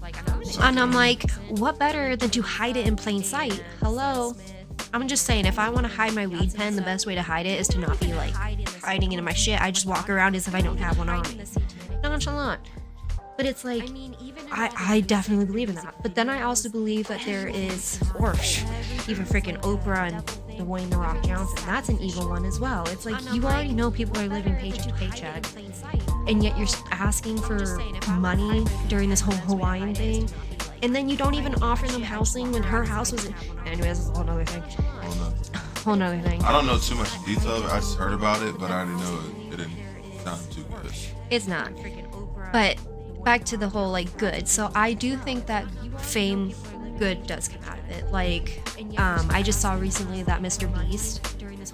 And I'm like, what better than to hide it in plain sight? Hello? I'm just saying, if I want to hide my weed pen, the best way to hide it is to not be like hiding it in my shit. I just walk around as if I don't have one on me. Nonchalant. But it's like, I definitely believe in that. But then I also believe that there is, or even freaking Oprah and Dwayne The Rock Johnson. That's an evil one as well. It's like, you already know people are living paycheck to paycheck. And yet you're asking for money during this whole Hawaiian thing. And then you don't even offer them housing when her house was in. Anyways, it's a whole nother thing. Whole nother thing. I don't know too much detail of it. I just heard about it, but I already know it didn't sound too good. It's not. But back to the whole like good. So I do think that fame, good does come out of it. Like, I just saw recently that Mr. Beast.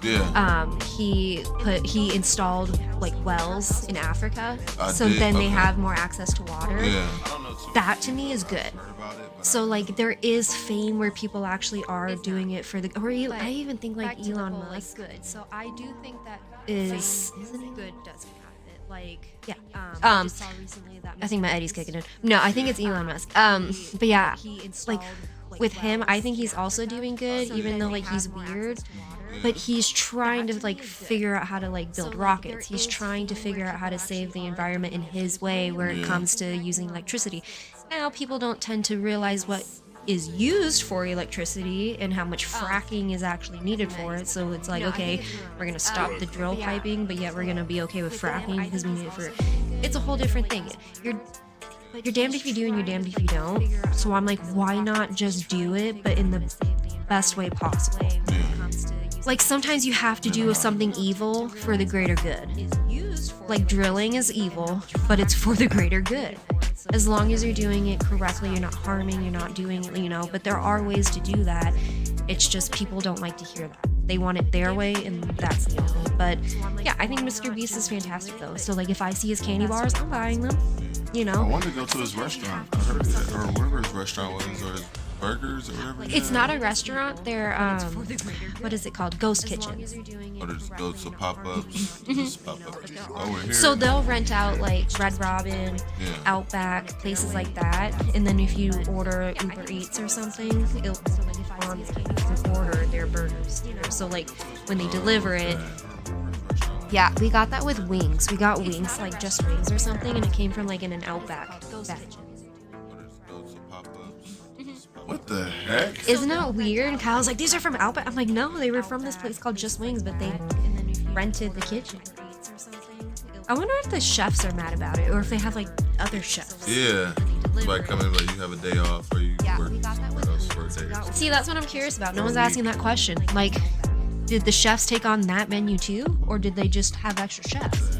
Yeah. He installed like wells in Africa, then they have more access to water. Yeah. That to me is good. So like there is fame where people actually are doing it for the, or I even think like Elon Musk. Good. So I do think that is good does come out of it. Like yeah. I think my Eddie's kicking in. No, I think it's Elon Musk. But yeah, like with him, I think he's also doing good, even though like he's weird. But he's trying to like figure out how to like build rockets. He's trying to figure out how to save the environment in his way where it comes to using electricity. Now people don't tend to realize what is used for electricity and how much fracking is actually needed for it. So it's like, okay, we're gonna stop the drill piping, but yet we're gonna be okay with fracking because we need it for. It's a whole different thing. You're damned if you do and you're damned if you don't. So I'm like, why not just do it, but in the best way possible? Like sometimes you have to do something evil for the greater good. Like drilling is evil, but it's for the greater good. As long as you're doing it correctly, you're not harming, you're not doing it, you know, but there are ways to do that. It's just people don't like to hear that. They want it their way, and that's the only. But yeah, I think Mr. Beast is fantastic though. So like if I see his candy bars, I'm buying them. You know? I wanted to go to his restaurant. I heard it, or wherever his restaurant was, or his burgers or whatever. It's not a restaurant. They're what is it called? Ghost kitchens. Or just go to pop-ups. Just pop up. Oh, we're here. So they'll rent out like Red Robin, Outback, places like that. And then if you order Uber Eats or something, it'll order their burgers. You know? So like when they deliver it. Yeah, we got that with wings. We got wings, like just wings or something, and it came from like in an Outback bag. What the heck? Isn't that weird? And Kyle's like, these are from Outback. I'm like, no, they were from this place called Just Wings, but they rented the kitchen. I wonder if the chefs are mad about it, or if they have like other chefs. Yeah. Like come in, like you have a day off, or you work somewhere else for a day. See, that's what I'm curious about. No one's asking that question. Like, did the chefs take on that menu too, or did they just have extra chefs?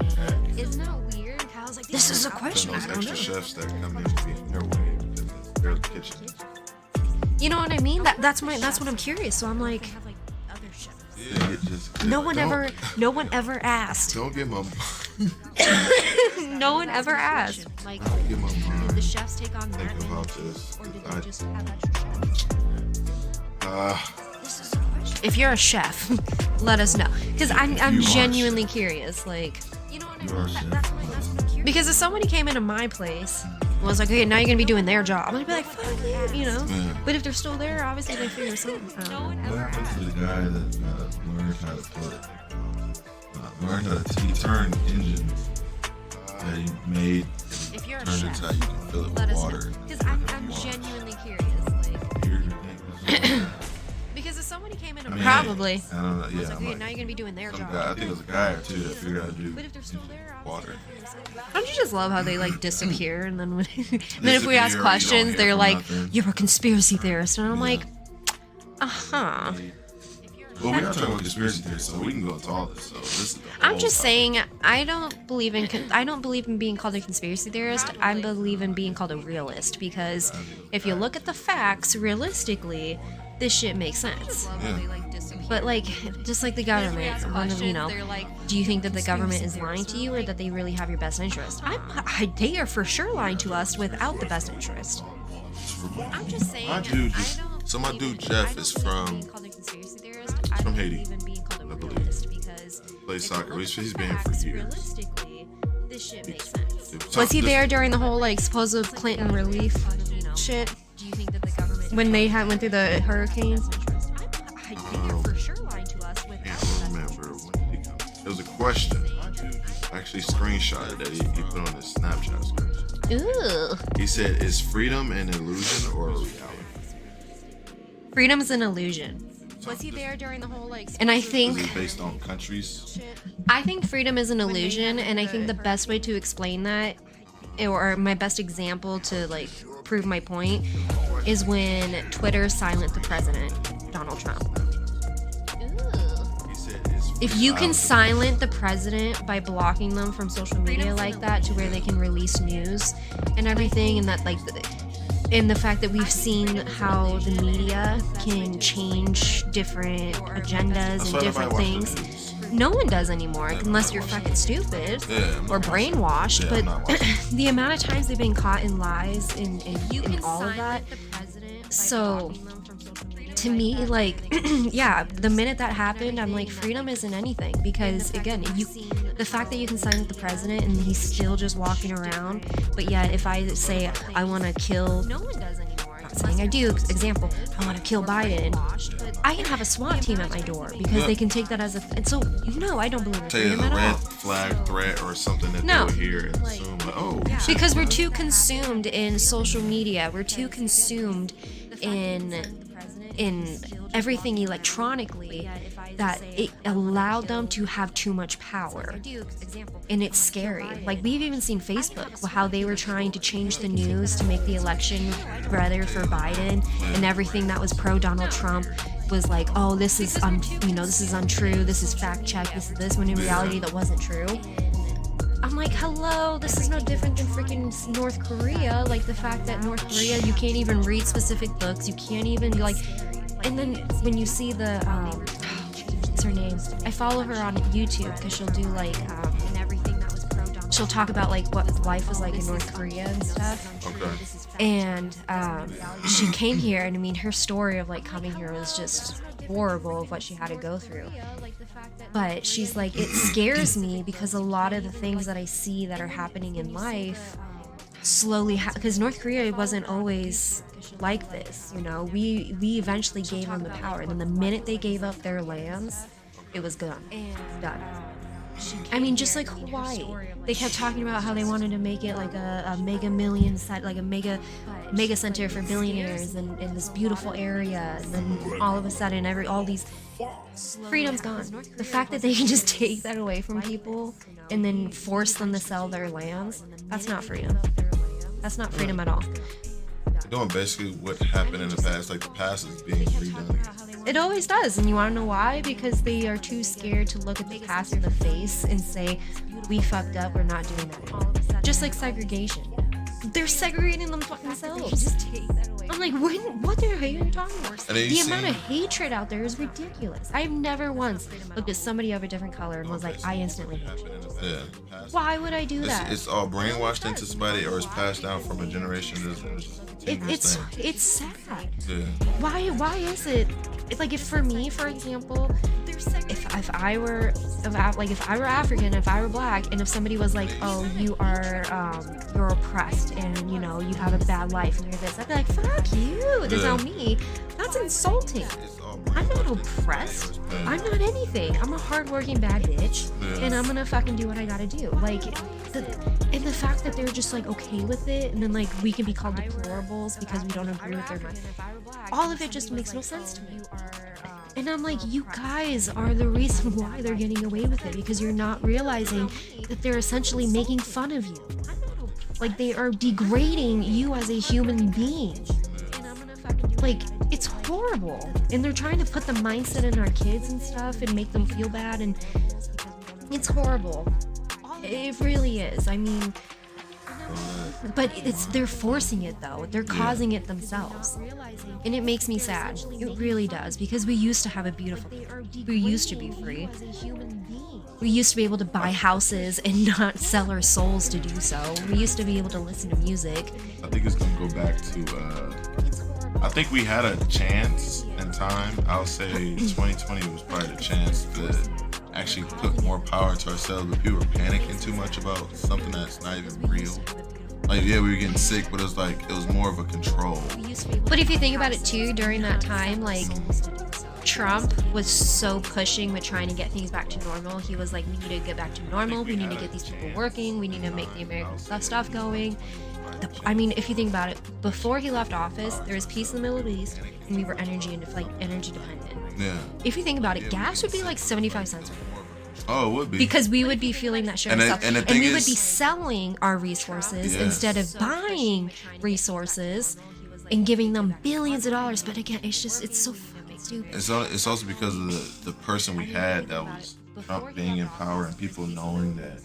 Isn't that weird? Kyle's like, this is a question. Those extra chefs that come in their way because it's their kitchen. You know what I mean? That's what I'm curious. So I'm like, yeah, no one ever asked. Don't get my. No one ever asked. Like, get my mom. Did the chefs take on that Think menu, about this. or did they just have extra chefs? If you're a chef, let us know, because I'm genuinely curious. Like, you know what I mean? That's what I'm curious. Because if somebody came into my place and was like, okay, now you're gonna be doing their job, I'm gonna be like, fuck it, you know. Yeah. But if they're still there, obviously they figure something out. What happened to the guy that learned how to learned how to he turned engines that he made. If you're a Turned chef, into how you can fill it let with us water. know. Because I'm genuinely curious. Like, Here's your thing. because if somebody came in, I mean, probably. I don't know. I was Yeah, like, I'm okay, like, now you're gonna be doing their some job. guy, I think it was a guy or two that figured out how to do But if they're still there, water. don't you just love how they like disappear and then when then if we ask Disappear, questions, you don't they're hear from like, nothing. "You're a conspiracy theorist," and I'm Yeah. like, "Uh-huh." Well, we are talking about conspiracy theories, so we can go into all this. So this is the I'm whole just topic. saying, I don't believe in being called a conspiracy theorist. I believe in being called a realist because if you look at the facts realistically, this shit makes sense. Yeah. But like, just like the government, do you think that the government is lying to you or that they really have your best interest? They are for sure lying to us without the best interest. I'm just saying. My dude just- so my dude Jeff is from Haiti, I believe. Plays soccer. He's been here for years. Realistically, this shit makes sense. Dude, Was he this- there during the whole like supposed Clinton relief shit? Do you think that the government when they went through the hurricanes? For sure lying to us with I can't remember when he come. There was a question. I actually screenshotted that he put on his Snapchat screen. Ooh. He said, "Is freedom an illusion or a reality?" Freedom's an illusion. Was he there during the whole like? And I Is think it based on countries? I think freedom is an illusion, and I think the best way to explain that, or my best example to like prove my point, is when Twitter silenced the president, Donald Trump. He said, "Is If you can freedom- silence the president by blocking them from social media like that to where they can release news and everything, and that like and the fact that we've seen how the media can change different agendas That's and why different nobody watches things. the news. No one does anymore Yeah, unless nobody you're watches fucking stupid Yeah, I'm or not watching. brainwashed. Yeah, I'm not but watching. the amount of times they've been caught in lies and all of that. So to me, like, yeah, the minute that happened, I'm like, freedom isn't anything because again, the fact that you can sign with the president and he's still just walking around, but yet if I say I want to kill, no one does anymore. Not saying I do. Example, I want to kill Biden. I can have a SWAT team at my door because they can take that as a. And so no, I don't believe in Say it's freedom a at red all. flag threat or something that No. they would hear and assume, like, oh, you said Because we're what? too consumed in social media. We're too consumed in everything electronically that it allowed them to have too much power. And it's scary. Like we've even seen Facebook, how they were trying to change the news to make the election better for Biden, and everything that was pro Donald Trump was like, oh, this is this is untrue, this is fact check, this is this, when in reality that wasn't true. I'm like, hello, this is no different than freaking North Korea. Like the fact that North Korea, you can't even read specific books, you can't even like. And then when you see the, what's her name? I follow her on YouTube because she'll do like, she'll talk about like what life was like in North Korea and stuff. Okay. And she came here, and I mean, her story of like coming here was just horrible of what she had to go through. But she's like, it scares me because a lot of the things that I see that are happening in life slowly, because North Korea wasn't always like this, you know. We eventually gave them the power, and then the minute they gave up their lands, it was done. I mean, just like Hawaii, they kept talking about how they wanted to make it like a mega million set, like a mega center for billionaires, and in this beautiful area. And then all of a sudden, all these freedom's gone. The fact that they can just take that away from people and then force them to sell their lands, that's not freedom. That's not freedom at all. Doing basically what happened in the past, like the past is being redone. It always does, and you want to know why? Because they are too scared to look at the past in the face and say, we fucked up, we're not doing that anymore. Just like segregation. They're segregating them fucking themselves. I'm like, what the hell are you talking about? And then you The see- amount of hatred out there is ridiculous. I've never once looked at somebody of a different color and was like, I instantly hate you. Yeah. Why would I do that? It's all brainwashed into somebody, or it's passed down from a generation to the It's thing. it's sad. Yeah. Why is it? It's like, if for me, for example, if I were African, if I were black, and if somebody was like, oh, you're oppressed, and you have a bad life, and you're this, I'd be like, fuck you. That's Yeah. not me. That's insulting. It's all I'm not oppressed. I'm not anything. I'm a hardworking bad bitch, and I'm gonna fucking do what I gotta do. Like, and the fact that they're just like okay with it, and then like we can be called deplorables because we don't agree with their mind. All of it just makes no sense to me. And I'm like, you guys are the reason why they're getting away with it, because you're not realizing that they're essentially making fun of you. Like, they are degrading you as a human being. Like, it's horrible. And they're trying to put the mindset in our kids and stuff and make them feel bad, and it's horrible. It really is. I mean, but they're forcing it though. They're causing it themselves. And it makes me sad. It really does, because we used to have a beautiful thing. We used to be free. We used to be able to buy houses and not sell our souls to do so. We used to be able to listen to music. I think it's gonna go back to I think we had a chance in time. I'll say 2020 was probably the chance to actually put more power into ourselves, but people were panicking too much about something that's not even real. Like, yeah, we were getting sick, but it was more of a control. But if you think about it too, during that time, like, Trump was so pushing with trying to get things back to normal. He was like, we need to get back to normal. We need to get these people working. We need to make the American stuff going. I mean, if you think about it, before he left office, there was peace in the Middle East, and we were energy dependent. Yeah. If you think about it, gas would be like 75 cents. Oh, it would be. Because we would be feeling that shit ourselves. And we would be selling our resources instead of buying resources and giving them billions of dollars. But again, it's so fucking stupid. It's also because of the person we had that was Trump being in power, and people knowing that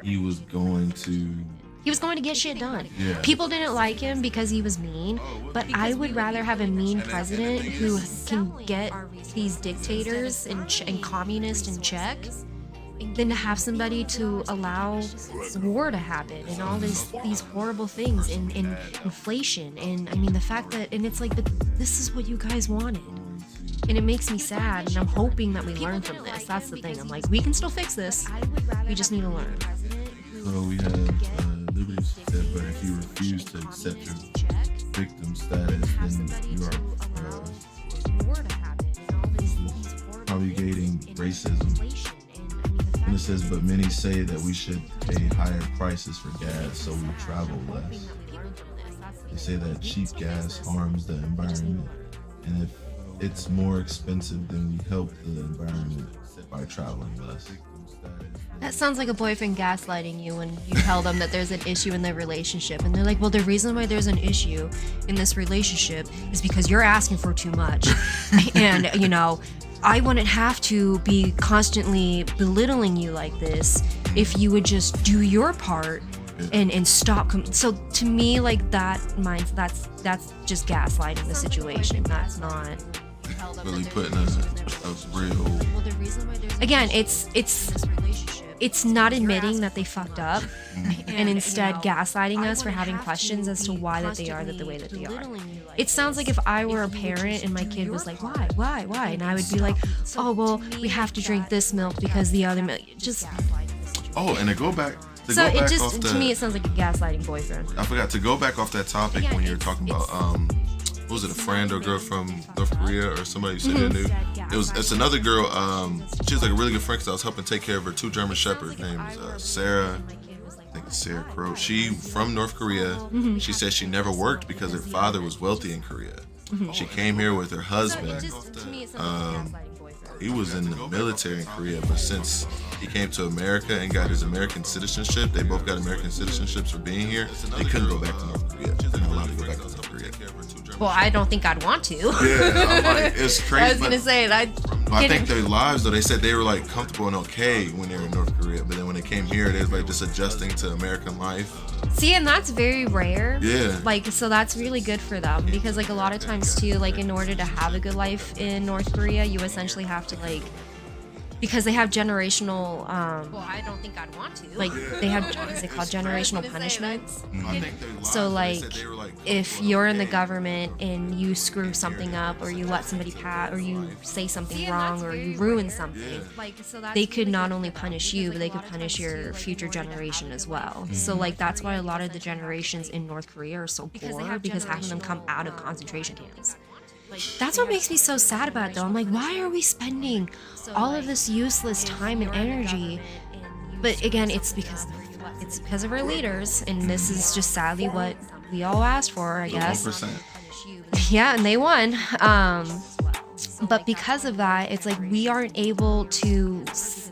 he was going to get shit done. Yeah. People didn't like him because he was mean, but I would rather have a mean president who can get these dictators and communists in check than to have somebody to allow war to happen and all these horrible things and inflation. And I mean, the fact that, and it's like, but this is what you guys wanted. And it makes me sad, and I'm hoping that we learn from this. That's the thing. I'm like, we can still fix this. We just need to learn. So we have Liberty said, but if you refuse to accept your victim status, then you are promulgating racism. And it says, but many say that we should pay higher prices for gas so we travel less. They say that cheap gas harms the environment, and if it's more expensive, then we help the environment by traveling less. That sounds like a boyfriend gaslighting you when you tell them that there's an issue in their relationship, and they're like, well, the reason why there's an issue in this relationship is because you're asking for too much. And, you know, I wouldn't have to be constantly belittling you like this if you would just do your part and stop. So to me, like, that's just gaslighting the situation. That's not really putting a real. Again, it's not admitting that they fucked up, and instead gaslighting us for having questions as to why that they are the way that they are. It sounds like if I were a parent and my kid was like, why, and I would be like, oh, well, we have to drink this milk because the other milk just. Oh, and to go back. To me, it sounds like a gaslighting boyfriend. I forgot to go back off that topic when you were talking about what was it, a friend or girl from North Korea or somebody you said you knew? It's another girl. She was like a really good friend because I was helping take care of her two German shepherds. Her name is Sarah. I think it's Sarah Crow. She from North Korea. She said she never worked because her father was wealthy in Korea. She came here with her husband. He was in the military in Korea, but since he came to America and got his American citizenship, they both got American citizenships for being here. They couldn't go back to North Korea. They're not allowed to go back to North Korea. Well, I don't think I'd want to. Yeah, I'm like, it's crazy. I was gonna say that. I think their lives, though, they said they were like comfortable and okay when they were in North Korea, but then when they came here, they was like just adjusting to American life. See, and that's very rare. Yeah. Like, so that's really good for them, because like a lot of times too, like in order to have a good life in North Korea, you essentially have to like, because they have generational well, I don't think I'd want to. Like, they have, what's it called, generational punishments. So like, if you're in the government and you screw something up, or you let somebody pass, or you say something wrong, or you ruin something, they could not only punish you, but they could punish your future generation as well. So like, that's why a lot of the generations in North Korea are so poor, because half of them come out of concentration camps. That's what makes me so sad about it, though. I'm like, why are we spending all of this useless time and energy? But again, it's because of our leaders, and this is just sadly what we all asked for, I guess. 1%. Yeah, and they won. But because of that, it's like we aren't able to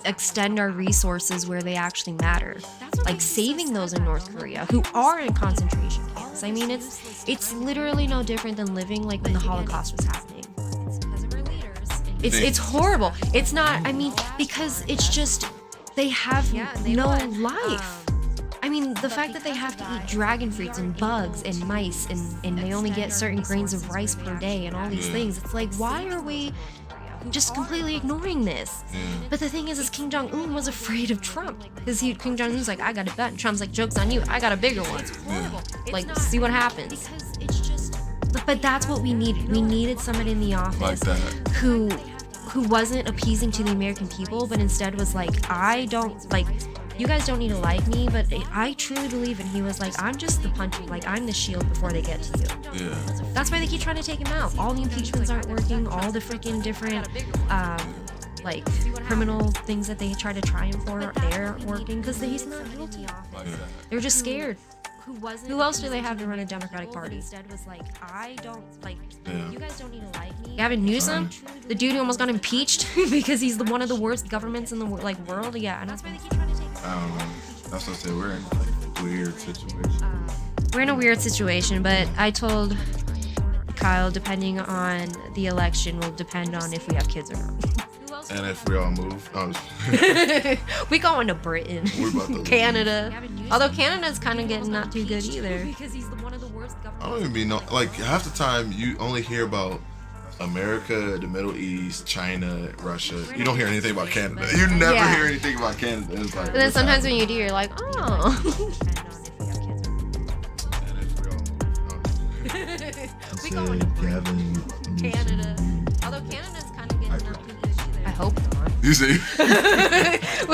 extend our resources where they actually matter. Like saving those in North Korea who are in concentration camps. I mean, it's literally no different than living like when the Holocaust was happening. It's horrible. It's not, I mean, because it's just, they have no life. I mean, the fact that they have to eat dragon fruits and bugs and mice and they only get certain grains of rice per day and all these things. It's like, why are we just completely ignoring this? But the thing is Kim Jong-un was afraid of Trump because Kim Jong-un's like, I got a gun. And Trump's like, joke's on you. I got a bigger one. Like, see what happens. But that's what we needed. We needed somebody in the office who wasn't appeasing to the American people, but instead was like, I don't, like, you guys don't need to like me, but I truly believe, and he was like, I'm just the punching, like, I'm the shield before they get to you. Yeah. That's why they keep trying to take him out. All the impeachments aren't working, all the freaking different, like, criminal things that they try to try him for, they're working, because he's not guilty. They're just scared. Who else do they have to run a Democratic Party? Instead was like, I don't, like, you guys don't need to like me. Gavin Newsom, the dude who almost got impeached because he's one of the worst governments in the world. Yeah, and that's why they keep trying to take him out. I don't know. That's what I say. We're in like a weird situation. We're in a weird situation, but I told Kyle, depending on the election, will depend on if we have kids or not. And if we all move, we going to Britain, we're about to Canada. Although Canada's kind of getting not too good either. I don't even be like half the time you only hear about America, the Middle East, China, Russia. You don't hear anything about Canada. You never hear anything about Canada. It's like, but then sometimes when you do, you're like, oh. We going to Canada. Although Canada's kind of getting not too good either. I hope not. You see?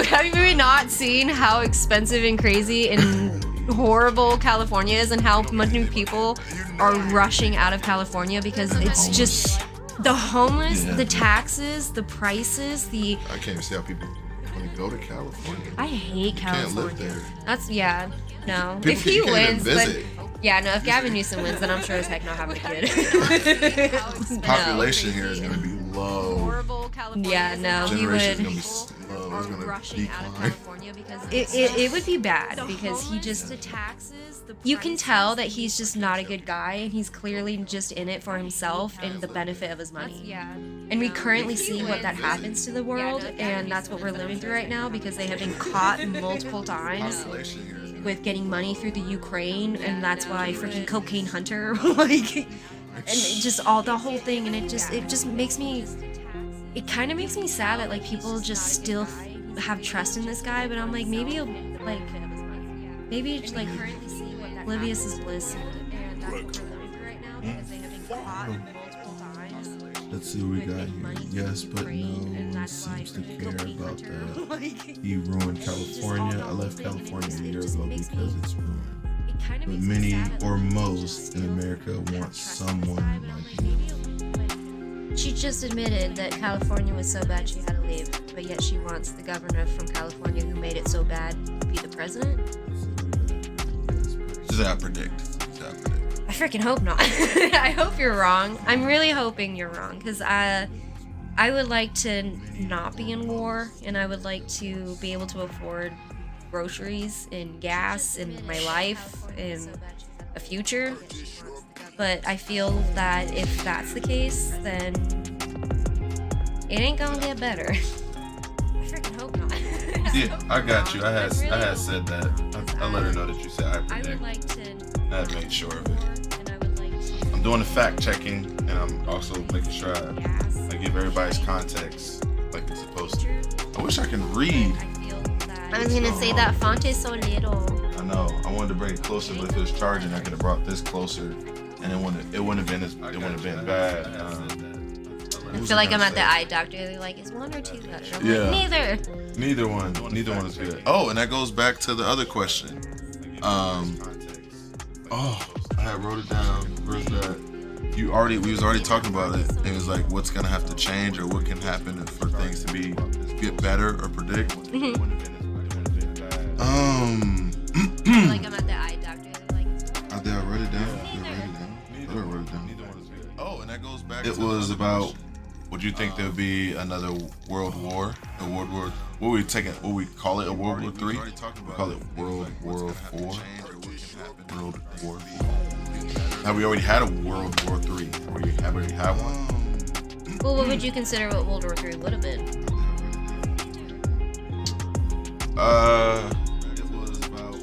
Have you not seen how expensive and crazy and horrible California is, and how many people are rushing out of California because it's just the homeless, the taxes, the prices, I can't even see how people want to go to California. I hate California. Can't live there. That's no. People if he wins, visit. if Gavin Newsom wins, then I'm sure as heck not having a kid. Population here is going to be low. Yeah, no, he would. Generation's going to be slow. It's going to decline. It would be bad because he just, you can tell that he's just not a good guy, and he's clearly just in it for himself and the benefit of his money. And we currently see what that happens to the world, and that's what we're living through right now because they have been caught multiple times with getting money through the Ukraine, and that's why freaking Cocaine Hunter, like, and it just the whole thing, and it just makes me, it kind of makes me sad that like people just still have trust in this guy, but I'm like, maybe it's like oblivious is bliss. Let's see what we got here. Yes, but no one seems to care about that. He ruined California. I left California a year ago because it's ruined. But many or most in America want someone like me. She just admitted that California was so bad she had to leave, but yet she wants the governor from California who made it so bad to be the president. Does that predict? I freaking hope not. I hope you're wrong. I'm really hoping you're wrong, because I would like to not be in war, and I would like to be able to afford groceries and gas in my life and a future. But I feel that if that's the case, then it ain't gonna get better. I freaking hope not. Yeah, I got you. I had said that. I let her know that you said I predict. I would like to. I had made sure of it. I'm doing the fact checking, and I'm also making sure I give everybody's context like it's supposed to. I wish I could read. I was gonna say that font is so little. I know. I wanted to bring it closer, but if it was charging, I could have brought this closer, and it wouldn't have been bad. I feel like I'm at the eye doctor. They're like, is one or two better? I'm like, neither. Neither one is good. Oh, and that goes back to the other question. I had wrote it down. Where's that? we was already talking about it. It was like, what's gonna have to change, or what can happen for things to get better or predict. Mm-hmm. Like I'm at the eye doctor. Like, did I write it down? I wrote it down. Oh, and that goes back. It was about. Would you think there'll be another world war? A World War? What we call it? A World War III? We call it World War IV. World War IV. Now we already had a World War III. We already had one. well, what would you consider what World War III would have been? It was about.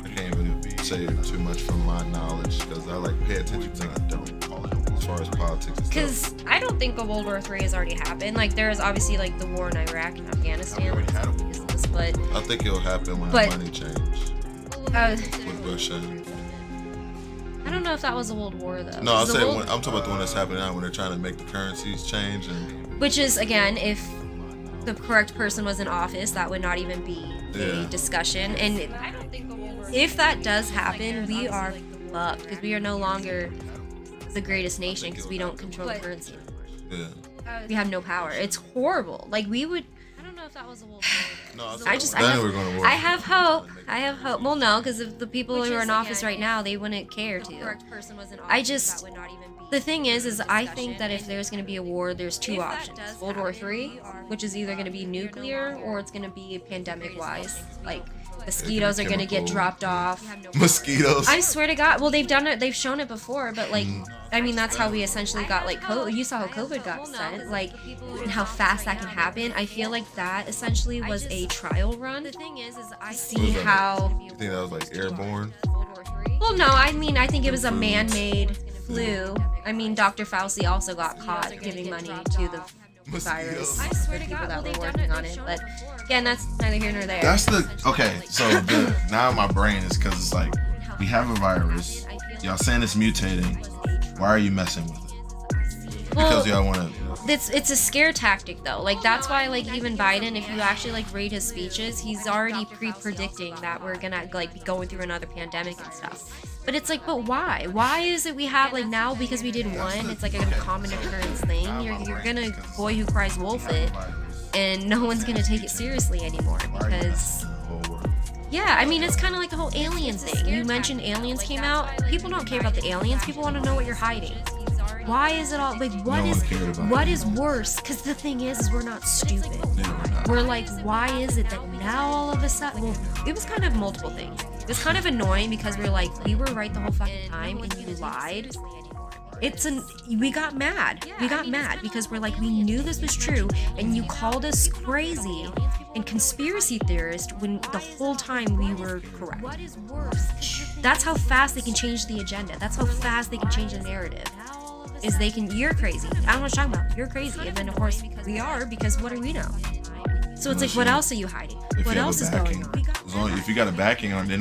I can't even say too much from my knowledge because I like pay attention to things I don't. As far as politics and Because stuff. I don't think a World War III has already happened. Like, there is obviously like the war in Iraq and Afghanistan. already had a war. But I think it'll happen when the money change with Bush and. I don't know if that was a world war though. No, I'm talking about the one that's happening now when they're trying to make the currencies change and. Which is, again, if the correct person was in office, that would not even be a discussion. And if that does happen, we are fucked because we are no longer the greatest nation because we don't control the currency anymore. Yeah. We have no power. It's horrible. Like, we would. I don't know if that was a world war. No, I have hope. I have hope. Well, no, because if the people who are in office right now, they wouldn't care to. The thing is I think that if there's going to be a war, there's two options. World War III, which is either going to be nuclear or it's going to be pandemic-wise. Like, mosquitoes are going to get dropped off. Mosquitoes? I swear to God. Well, they've done it. They've shown it before, but, like, I mean, that's how we essentially got, like, you saw how COVID got sent, like, and how fast that can happen. I feel like that essentially was a trial run to see how... You think that was, like, airborne? Well, no, I mean, I think it was a man-made flu. I mean, Dr. Fauci also got caught giving money to the virus. I swear to God, that were working on it. But again, that's neither here nor there. That's now my brain is because it's like we have a virus. Y'all saying it's mutating. Why are you messing with it? Because y'all want to. It's a scare tactic though. Like, that's why, like, even Biden, if you actually like read his speeches, he's already pre-predicting that we're gonna like be going through another pandemic and stuff. But it's like, but why? Why is it we have, like, now because we did one, it's like a common occurrence thing. You're gonna boy who cries wolf it, and no one's gonna take it seriously anymore because. Yeah, I mean, it's kind of like the whole alien thing. You mentioned aliens came out. People don't care about the aliens. People want to know what you're hiding. Why is it all like what is worse? Because the thing is we're not stupid. We're like, why is it that now all of a sudden? Well, it was kind of multiple things. It was kind of annoying because we're like, we were right the whole fucking time and you lied. We got mad. We got mad because we're like, we knew this was true and you called us crazy and conspiracy theorist when the whole time we were correct. What is worse? That's how fast they can change the agenda. That's how fast they can change the narrative. You're crazy. I don't know what you're talking about. You're crazy. And then, of course, we are, because what do we know? So it's like, what else are you hiding? What else is going on? If you got a backing on, then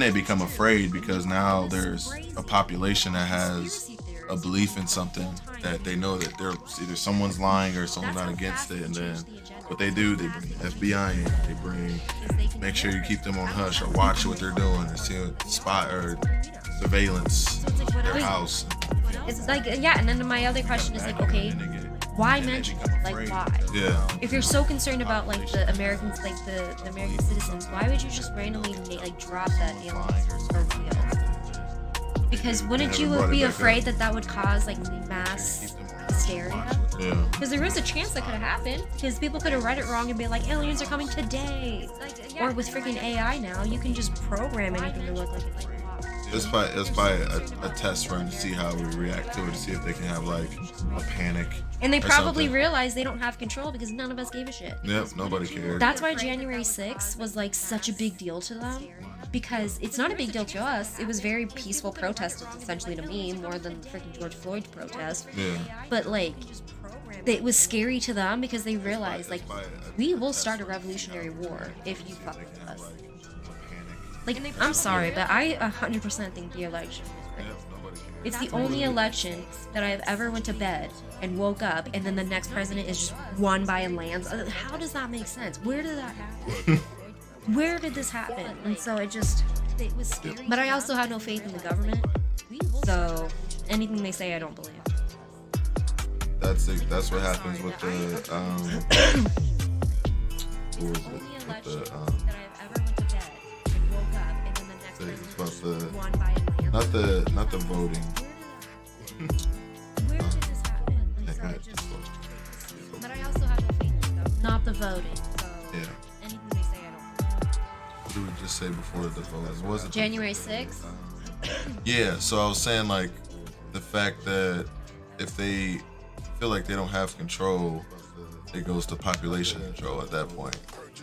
they become afraid because now there's a population that has a belief in something that they know that they're either someone's lying or someone's not against it. And then what they do, they bring the FBI in. Make sure you keep them on hush or watch what they're doing and see spot or surveillance their house. It's like, yeah, and then my other question is like, okay, why mention it? Like, why? Yeah. If you're so concerned about like the Americans, like the American citizens, why would you just randomly like drop that aliens or real? Because wouldn't you be afraid that would cause like mass hysteria? Yeah. Because there was a chance that could have happened. Because people could have read it wrong and be like, aliens are coming today. Or with freaking AI now, you can just program anything to look like it's like. It's probably a test run to see how we react to it, to see if they can have like a panic. And they probably realize they don't have control because none of us gave a shit. Yep, nobody cared. That's why January 6th was like such a big deal to them. Because it's not a big deal to us. It was very peaceful protest, essentially, to me, more than the freaking George Floyd protest. Yeah. But like, it was scary to them because they realized like, we will start a revolutionary war if you fuck with us. Like, I'm sorry, but I 100% think the election was rigged. It's the only election that I've ever went to bed and woke up and then the next president is just won by a landslide. How does that make sense? Where did that happen? Where did this happen? And so it was scary. But I also have no faith in the government. So anything they say, I don't believe. That's what happens with the what was it? With the that I've ever went to bed and woke up and then the next it's person about won by a landslide. not the voting. Where did this happen? Hey, So go it ahead. just, but I also have no faith in them. Not the voting. So Yeah. anything they say, I don't believe. What did we just say before the vote? Was it January 6th? Yeah, so I was saying like the fact that if they feel like they don't have control, it goes to population control at that point.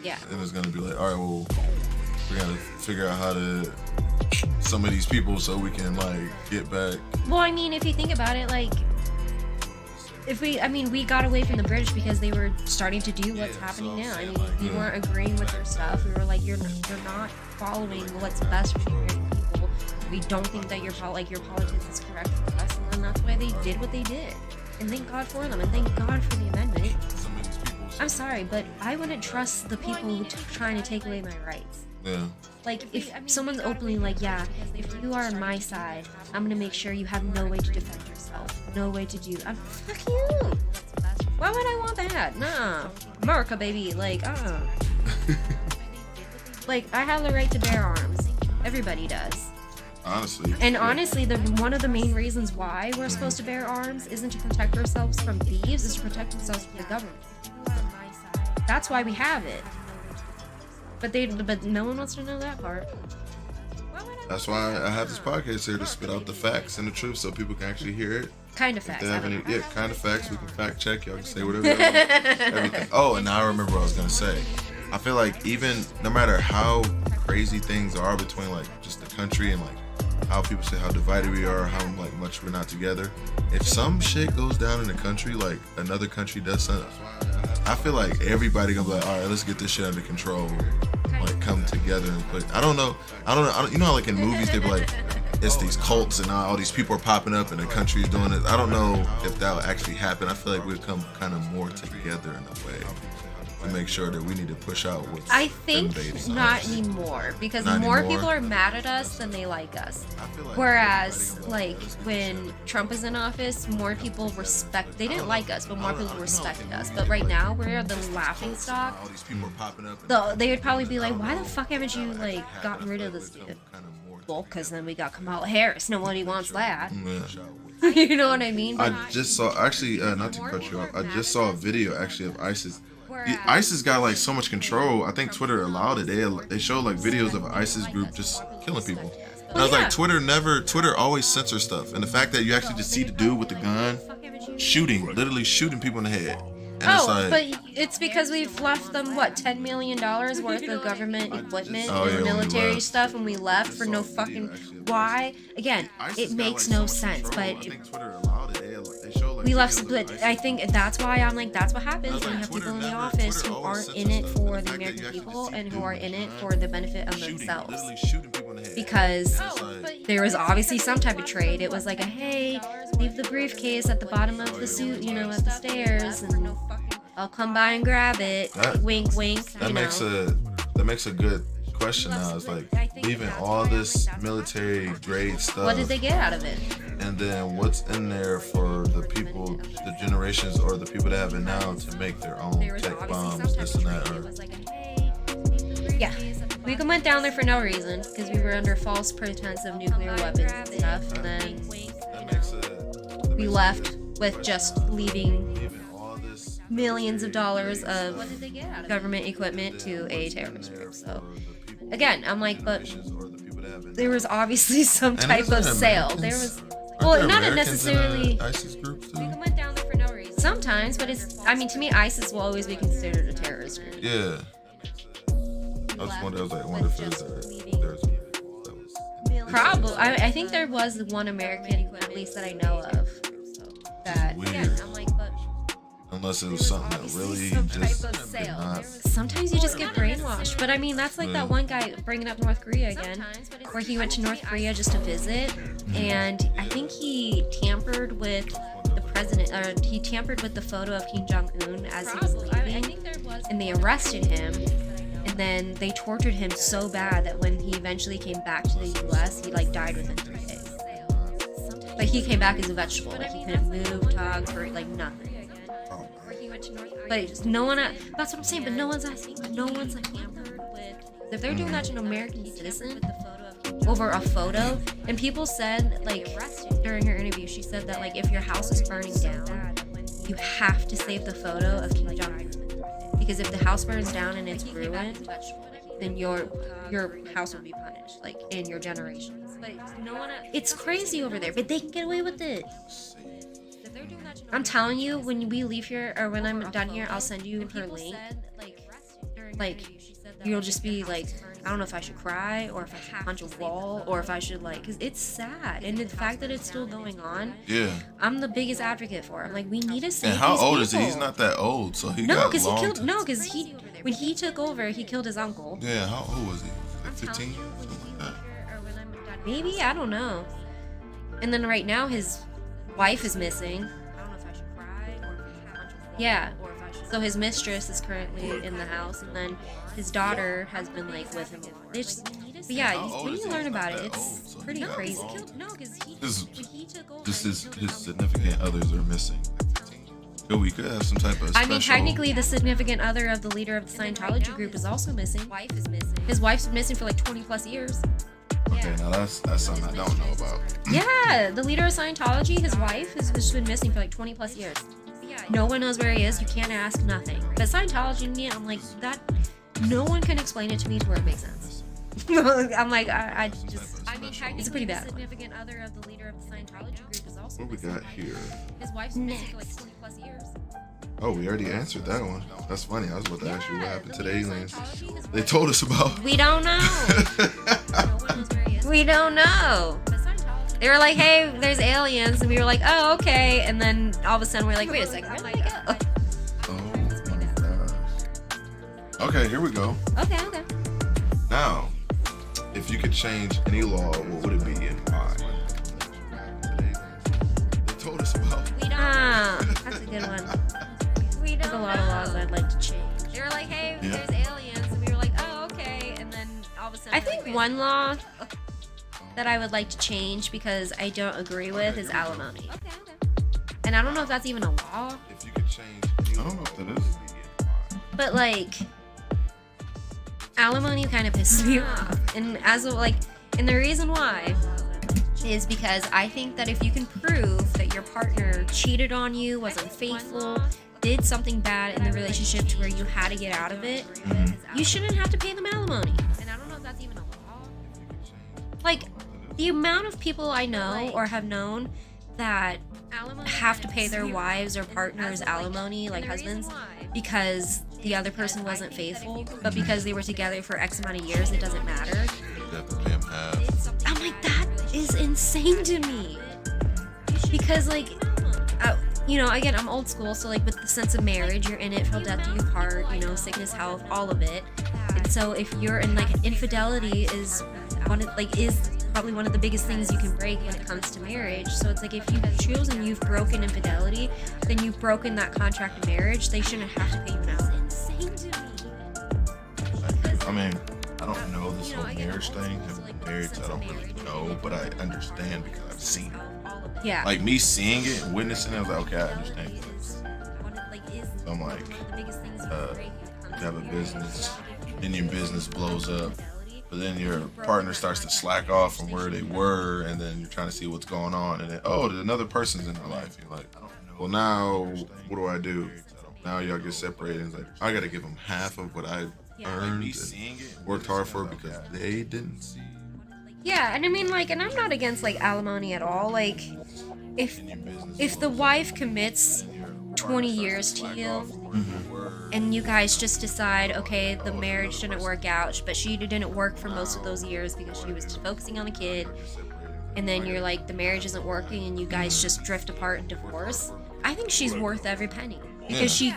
Yeah. And it's gonna be like, all right, well, we gotta figure out how to some of these people so we can like get back. Well, I mean, if you think about it, like, we got away from the British because they were starting to do what's happening now. I mean, we weren't agreeing with their stuff. We were like, you're not following what's best for the American people. We don't think that your politics is correct for us, and then that's why they did what they did. And thank God for them, and thank God for the amendment. I'm sorry, but I wouldn't trust the people who trying to take away my rights. Yeah. Like, if someone's openly like, yeah, if you are on my side, I'm gonna make sure you have no way to defend yourself, no way to do. Fuck you. Why would I want that? Nah, America, baby. Like, like I have the right to bear arms. Everybody does. Honestly. And honestly, one of the main reasons why we're supposed to bear arms isn't to protect ourselves from thieves, it's to protect ourselves from the government. That's why we have it. But no one wants to know that part. That's why I have this podcast here to spit out the facts and the truth so people can actually hear it. Kind of facts. If they have any, kind of facts. We can fact check. Y'all can say whatever. Everything. Oh, and now I remember what I was gonna say. I feel like even no matter how crazy things are between like just the country and like how people say how divided we are, how like much we're not together. If some shit goes down in the country, like another country does something, I feel like everybody gonna be like, all right, let's get this shit under control. Like come together and put. I don't know. You know, how, like in movies they be like, it's these cults and all these people are popping up and the country's doing it. I don't know if that will actually happen. I feel like we'll come kind of more together in a way to make sure that we need to push out what's I think invading not us. anymore because Not more anymore. people are mad at us than they like us. I feel like Whereas, everybody like when Trump was in office, more people respect. They didn't like us, but more people respected us. But right now, we're the laughing stock. all these people are popping up. They would probably be like, "Why the fuck haven't you like gotten rid of this dude?" Well, because then we got Kamala Harris. Nobody wants that. Yeah. You know what I mean? I just saw actually not to cut you off. I just saw a video actually of ISIS. ISIS got like so much control. I think Twitter allowed it. They showed like videos of an ISIS group just killing people. And I was like, Twitter always censors stuff. And the fact that you actually just see the dude with the gun literally shooting people in the head. And it's like, but it's because we've left them what $10 million worth of government equipment and military stuff, and we left for no fucking why. Again, it makes no sense, but we left. But I think that's why I'm like, that's what happens when you have people in the office who aren't in it for the American people and who are in it for the benefit of themselves. Because there was obviously some type of trade. It was like a hey, leave the briefcase at the bottom of the suit, you know, at the stairs, and I'll come by and grab it. Wink, wink. That makes a good question now. It's like leaving all this military grade stuff. What did they get out of it? And then what's in there for the people, the generations, or the people that have it now to make their own tech bombs, this and that. Yeah, we went down there for no reason because we were under false pretense of nuclear weapons and stuff, and then we left with just leaving millions of dollars of government equipment to a terrorist group. So again, I'm like, but there was obviously some type of sale. There was, well, not necessarily. ISIS groups too? We went down there for no reason. Sometimes, but it's. I mean, to me, ISIS will always be considered a terrorist group. Yeah. I was wondering. I was like, I wonder if there's probably. I think there was one American, at least that I know of. So that. Weird. Again, I'm like, but. Unless it was something that really just did not. Sometimes you just get brainwashed. But I mean, that's like that one guy bringing up North Korea again, where he went to North Korea just to visit, and I think he tampered with the president, or he tampered with the photo of Kim Jong-un as he was leaving, and they arrested him, and then they tortured him so bad that when he eventually came back to the U.S., he like died within 3 days. But he came back as a vegetable. Like he couldn't move, talk, or like nothing. Oh, But no one. That's what I'm saying. But no one's asking. No one's like hampered with. If they're doing that to an American citizen over a photo, and people said like during her interview, she said that like if your house is burning down, you have to save the photo of Kim Jong Un, because if the house burns down and it's ruined, then your house will be punished, like in your generations. But no one. It's crazy over there, but they can get away with it. I'm telling you, when we leave here or when I'm done here, I'll send you her link. Like you'll just be like, I don't know if I should cry or if I should punch a wall or if I should like, because it's sad, and the fact that it's still going on. Yeah. I'm the biggest advocate for it. I'm like, we need to save. And how these old people. is he? He's not that old, so he No, got because he long. killed. No, because when he took over, he killed his uncle. Yeah, how old was he? Like 15, something like that. Maybe, I don't know. And then right now his wife is missing. Yeah. So his mistress is currently in the house, and then his daughter has been like with him a lot. But yeah, when you learn about it, it's pretty crazy. No, because his significant others are missing. So we could have some type of special... I mean, technically, the significant other of the leader of the Scientology group is also missing. His wife's been missing for like 20 plus years. Okay, now that's something I don't know about. Yeah, the leader of Scientology, his wife, has been missing for like 20 plus years. No one knows where he is. You can't ask, nothing. But Scientology, me, I'm like, that, no one can explain it to me to where it makes sense. I'm like, I just, it's a pretty bad one. Significant other of the leader of the Scientology group is also What we got here? His wife's missing for like 20 plus years. Oh, we already answered that one. That's funny. I was about to ask you what happened to the aliens. They told us about. We don't know. We don't know. They were like, hey, there's aliens. And we were like, oh, okay. And then all of a sudden we're like, wait a second, where did they go? Oh my gosh. Okay, here we go. Okay. Now, if you could change any law, what would it be and why? They told us about. That's a good one. There's a lot of laws I'd like to change. They were like, hey, there's aliens. And we were like, oh, okay. And then all of a sudden I think one law that I would like to change because I don't agree with is alimony. Okay. And I don't know if that's even a law. If you could change, I don't know if that is. But like, alimony kind of pisses me off, and and the reason why is because I think that if you can prove that your partner cheated on you, was unfaithful, did something bad in the relationship to where you had to get out of it, you shouldn't have to pay them alimony. And I don't know if that's even a law. Like, the amount of people I know or have known that have to pay their wives or partners alimony, like husbands, because the other person wasn't faithful, but because they were together for X amount of years, it doesn't matter. You have to pay them half. I'm like, that is insane to me. Because like, again, I'm old school, so like with the sense of marriage, you're in it till death do you part, sickness, health, all of it. And so if you're in like infidelity is probably one of the biggest things you can break when it comes to marriage. So it's like if you've chosen, you've broken infidelity, then you've broken that contract of marriage. They shouldn't have to pay you now. It's insane to me. I mean, I don't know this whole marriage thing. I've been married, so I don't really know, but I understand because I've seen it. Yeah. Like me seeing it and witnessing it, I was like, okay, I understand. So I'm like, you have a business, then your business blows up, but then your partner starts to slack off from where they were, and then you're trying to see what's going on, and then, there's another person's in their life. You're like, well, now, what do I do? Now y'all get separated, and it's like, I gotta give them half of what I earned and worked hard for because they didn't see. Yeah, and I mean, like, and I'm not against, like, alimony at all. Like, if the wife commits 20 years to you, and you guys just decide, okay, the marriage didn't work out, but she didn't work for most of those years because she was just focusing on the kid, and then you're like, the marriage isn't working, and you guys just drift apart and divorce, I think she's worth every penny. Because she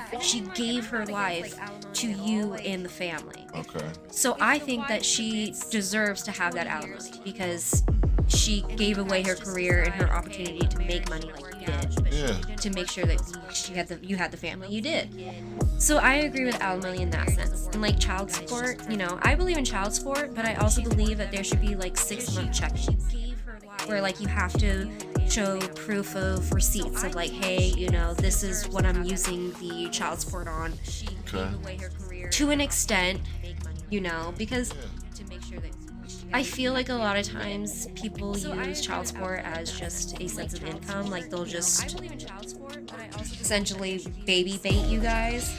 gave her life to you and the family. Okay. So I think that she deserves to have that alimony because she gave away her career and her opportunity to make money like you did. Yeah. To make sure that you had the family you did. So I agree with alimony in that sense. And like child support, I believe in child support, but I also believe that there should be like 6-month check-ins where like you have to show proof of receipts of like, hey, you know, this is what I'm using the child support on. Okay. To an extent, you know, because I feel like a lot of times people use child support as just a sense of income. Like they'll just essentially baby bait you guys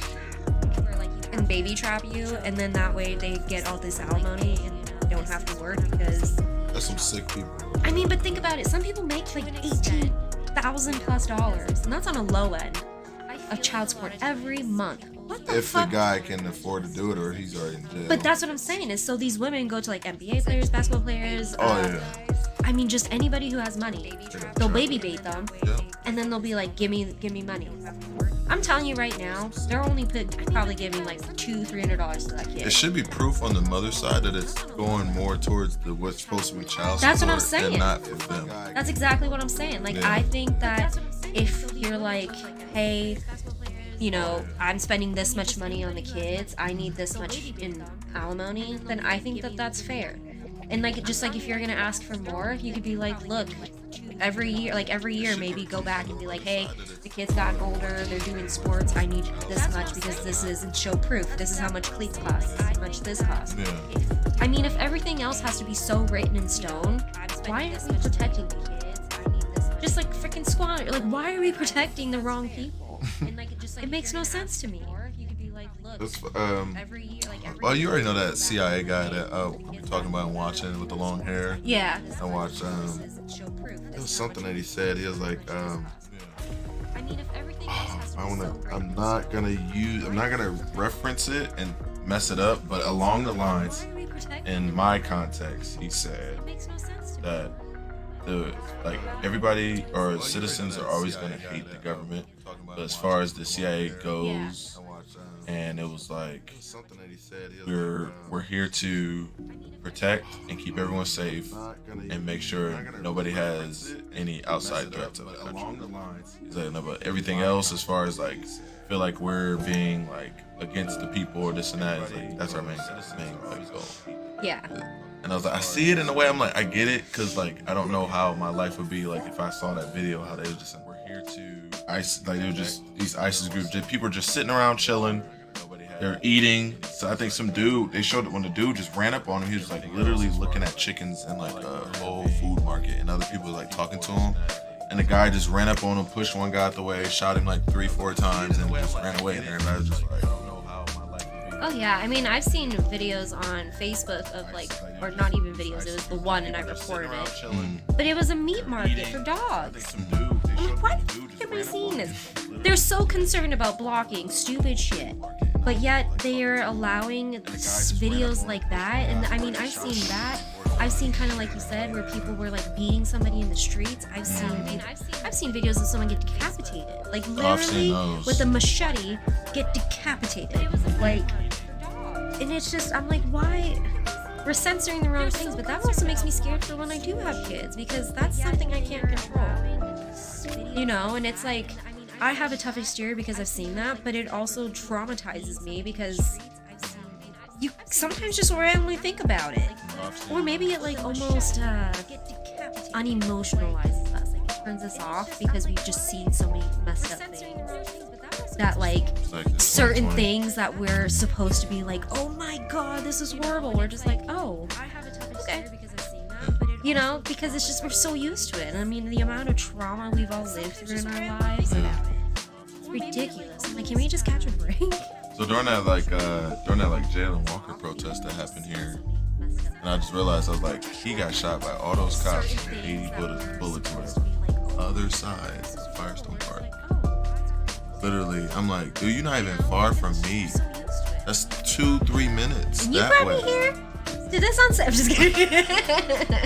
and baby trap you, and then that way they get all this alimony and don't have to work because That's some sick people. I mean, but think about it. Some people make like $18,000+, and that's on a low end of child support every month. What the If fuck? the guy can afford to do it, or he's already in jail. But that's what I'm saying is, so these women go to like NBA players, basketball players. I mean, just anybody who has money. They'll baby bait them, and then they'll be like, "Give me money." I'm telling you right now, they're only probably giving like $200-$300 to that kid. It should be proof on the mother's side that it's going more towards what's supposed to be child support. That's what I'm saying. And not for them. That's exactly what I'm saying. Like, I think that if you're like, hey, you know, I'm spending this much money on the kids, I need this much in alimony, then I think that that's fair. And like, just like if you're gonna ask for more, you could be like, look, every year maybe go back and be like, hey, the kids gotten older, they're doing sports, I need this much because this is, and show proof, this is how much cleats cost, this is how much this costs. I mean, if everything else has to be so written in stone, why aren't we protecting the kids? Just like freaking squatter, like why are we protecting the wrong people? It makes no sense to me. That's, well, you already know that CIA guy that you're talking about and watching with the long hair. Yeah. I watched. It was something that he said. He was like, I'm not gonna reference it and mess it up, but along the lines, in my context, he said that everybody or citizens are always gonna hate the government, but as far as the CIA goes. And it was like, we're here to protect and keep everyone safe and make sure nobody has any outside threats of the country. He's like, no, but everything else, as far as like, feel like we're being like against the people or this and that, is like, that's our main goal. Yeah. And I was like, I see it in a way. I'm like, I get it, because like I don't know how my life would be like if I saw that video, how they was just like, we're here to ISIS, like they were just these ISIS groups, people are just sitting around chilling. They're eating. So I think some dude, they showed it when the dude just ran up on him. He was like literally looking at chickens in like a whole food market, and other people were like talking to him. And the guy just ran up on him, pushed one guy out the way, shot him like 3-4 times, and just ran away. And everybody was just like, I don't know how my life would be. Oh yeah, I mean, I've seen videos on Facebook of like, or not even videos, it was the one and I reported it. But it was a meat market for dogs. I'm like, why the fuck am I seeing this? They're so concerned about blocking stupid shit, but yet they are allowing videos like that. And I mean, I've seen that. I've seen kind of like you said, where people were like beating somebody in the streets. I've seen videos of someone get decapitated, like literally with a machete, get decapitated. Like, and it's just, I'm like, why? We're censoring the wrong things, but that also makes me scared for when I do have kids, because that's something I can't control. You know, and it's like, I have a tough exterior because I've seen that, but it also traumatizes me because you sometimes just randomly think about it. Or maybe it like almost unemotionalizes us. Like it turns us off because we've just seen so many messed up things. That like certain things that we're supposed to be like, oh my god, this is horrible. We're just like, oh, okay. You know, because it's just, we're so used to it. I mean, the amount of trauma we've all lived through in our lives, it's ridiculous. I'm like, can we just catch a break? So during that Jalen Walker protest that happened here, and I just realized, I was like, he got shot by all those cops with 80 bullets on the other side of Firestone Park. Literally, I'm like, dude, you're not even far from me. That's 2-3 minutes And you that brought way. me here? Did this on set? I'm just kidding.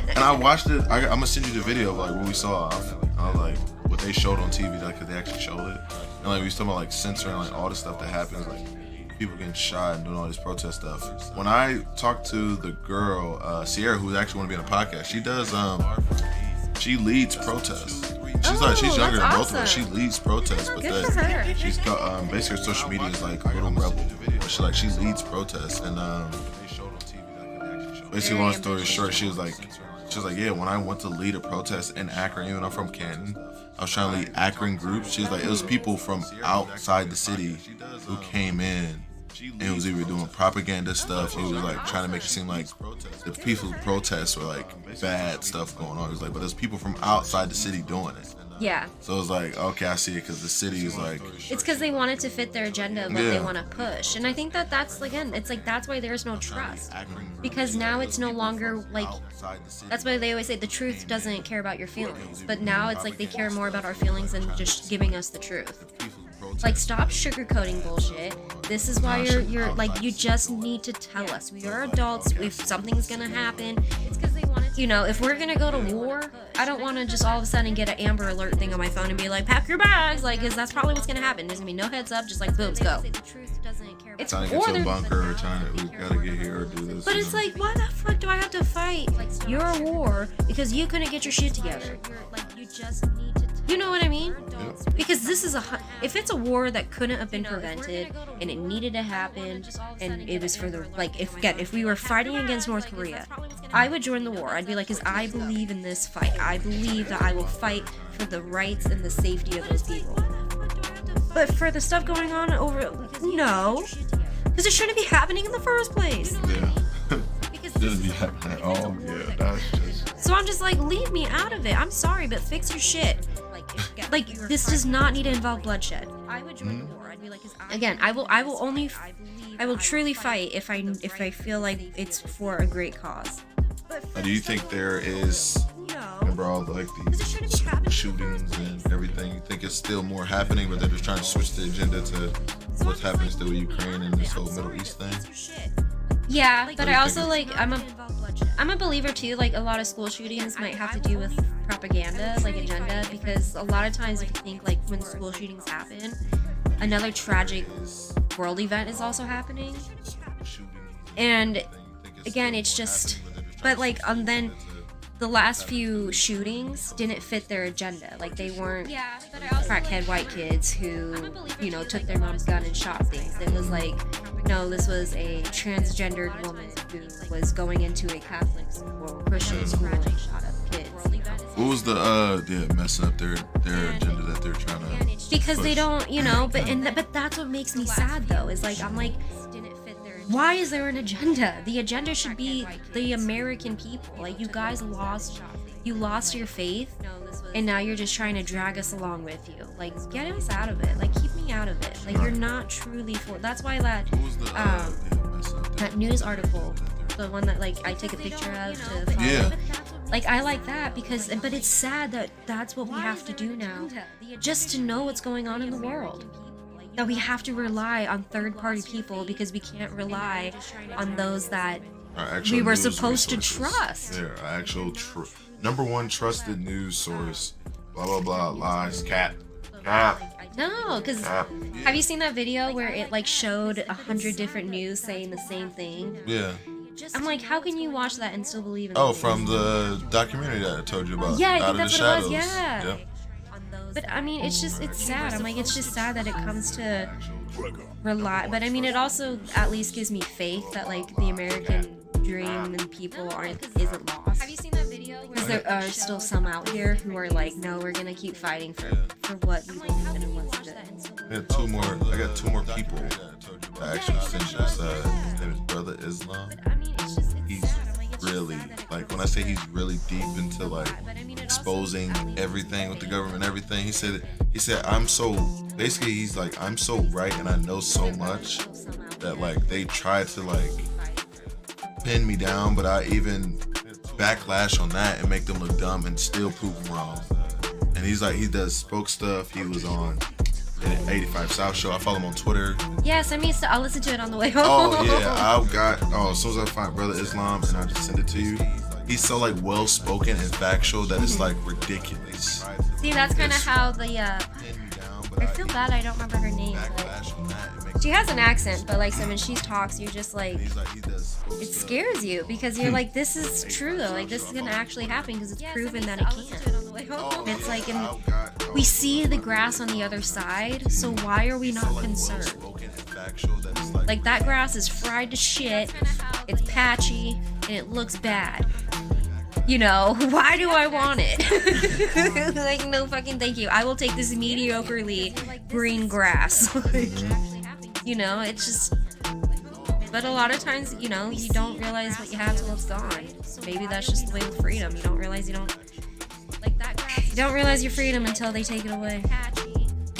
And I watched it. I'm gonna send you the video of like what we saw. I was like, what they showed on TV, like, cause they actually showed it. And like we was talking about like censoring like all the stuff that happens, like people getting shot and doing all this protest stuff. When I talked to the girl, Sierra, who actually want to be on a podcast, she does she leads protests. She's younger than both of us. She leads protests, but Good for her. she's got basically her social media is like a little rebel. But she leads protests, and basically long story short, she was like, she was like, yeah, when I went to lead a protest in Akron, even though I'm from Canton, I was trying to lead Akron groups. She was like, it was people from outside the city who came in and was either doing propaganda stuff. He was like trying to make it seem like the peaceful protests were like bad stuff going on. It was like, but there's people from outside the city doing it. Yeah. So it's like, okay, I see it, because the city is like... It's because they want it to fit their agenda of what they want to push. And I think that's, again, it's like that's why there's no trust. Because now it's no longer like... That's why they always say the truth doesn't care about your feelings. But now it's like they care more about our feelings than just giving us the truth. Like, stop sugarcoating bullshit. This is why you're like, you just need to tell us. We are adults. If something's gonna happen, it's because they want it. You know, if we're gonna go to war, I don't want to just all of a sudden get an Amber Alert thing on my phone and be like, pack your bags, like, because that's probably what's gonna happen. There's gonna be no heads up, just like, boom, let's go. It's trying to get to a bunker, or trying to, we gotta get here or do this. But it's like, why the fuck do I have to fight your war because you couldn't get your shit together? You just need to. You know what I mean? Yeah. Because this is if it's a war that couldn't have been prevented and it needed to happen, and it was for the, like, if we were fighting against North Korea, I would join the war. I'd be like, because I believe in this fight. I believe that I will fight for the rights and the safety of those people. But for the stuff going on no, because it shouldn't be happening in the first place. Yeah. Shouldn't be happening at all. Yeah, that's just... So I'm just like, leave me out of it. I'm sorry, but fix your shit. Like, this does not need to involve bloodshed. I would join the war. I'd be like, again, I will truly fight if I feel like it's for a great cause. Do you think there is, remember all like these shootings and everything, you think it's still more happening, but they're just trying to switch the agenda to what's happening still with Ukraine and this whole Middle East thing? Yeah, but I also, like, I'm a believer too. Like, a lot of school shootings might have to do with propaganda, like agenda, because a lot of times if you think, like, when school shootings happen, another tragic world event is also happening. And again, it's just, but like, then the last few shootings didn't fit their agenda. Like, they weren't crackhead white kids who, you know, took their mom's gun and shot things. It was like, no, this was a transgendered woman who was going into a Catholic or Christian school and shot up kids. What was the messing up their agenda that they're trying to because push? They don't, you know, but that's what makes me sad though, is like, I'm like, why is there an agenda? The agenda should be the American people. Like, you guys lost your faith, and now you're just trying to drag us along with you. Like, get us out of it. Like, keep me out of it. Like, you're not truly for. That's why that news article, the one that, like, I take a picture of to follow. Yeah. Like, I like that because, but it's sad that that's what we have to do now, just to know what's going on in the world. That we have to rely on third-party people because we can't rely on those that we were supposed to trust. Yeah, actual number one trusted news source. Blah blah blah. Lies. Cap. No, because have you seen that video where it, like, showed 100 different news saying the same thing? Yeah. I'm like, how can you watch that and still believe in it? Oh, from the documentary that I told you about. Yeah, I Out think of the that's what Shadows. it was. Yeah. Yep. But I mean, it's sad. I'm like, it's just sad that it comes to rely. But I mean, it also at least gives me faith that, like, the American dream and people isn't lost. Have you seen that video? Because there are still some out here who are like, no, we're gonna keep fighting for what we believe in and what's good. I got two more people that actually sent you this. His name is Brother Islam. He's really, like, when I say he's really deep into, like, exposing everything with the government and everything, he said I'm so, basically he's like, I'm so right and I know so much that, like, they try to, like, pin me down, but I even backlash on that and make them look dumb and still prove them wrong. And he's like, he does spoke stuff. He was on 85 South Show. I follow him on Twitter. Yeah, send me I'll listen to it on the way home. Oh yeah, as soon as I find Brother Islam and I just send it to you. He's so, like, well spoken and factual that it's, like, ridiculous. See, that's kind of how the I feel bad I don't remember her name. But she has an accent, but, like, so when she talks, you're just like, it scares you because you're like, this is true though. Like, this is gonna actually happen because it's proven that it can. And it's like, and we see the grass on the other side, so why are we not concerned? Like, that grass is fried to shit, it's patchy, and it looks bad. You know, why do I want it? Like, no fucking thank you. I will take this mediocrely green grass. Like, you know, it's just. But a lot of times, you know, you don't realize what you have till it's gone. Maybe that's just the way with freedom. You don't realize you don't realize your freedom until they take it away.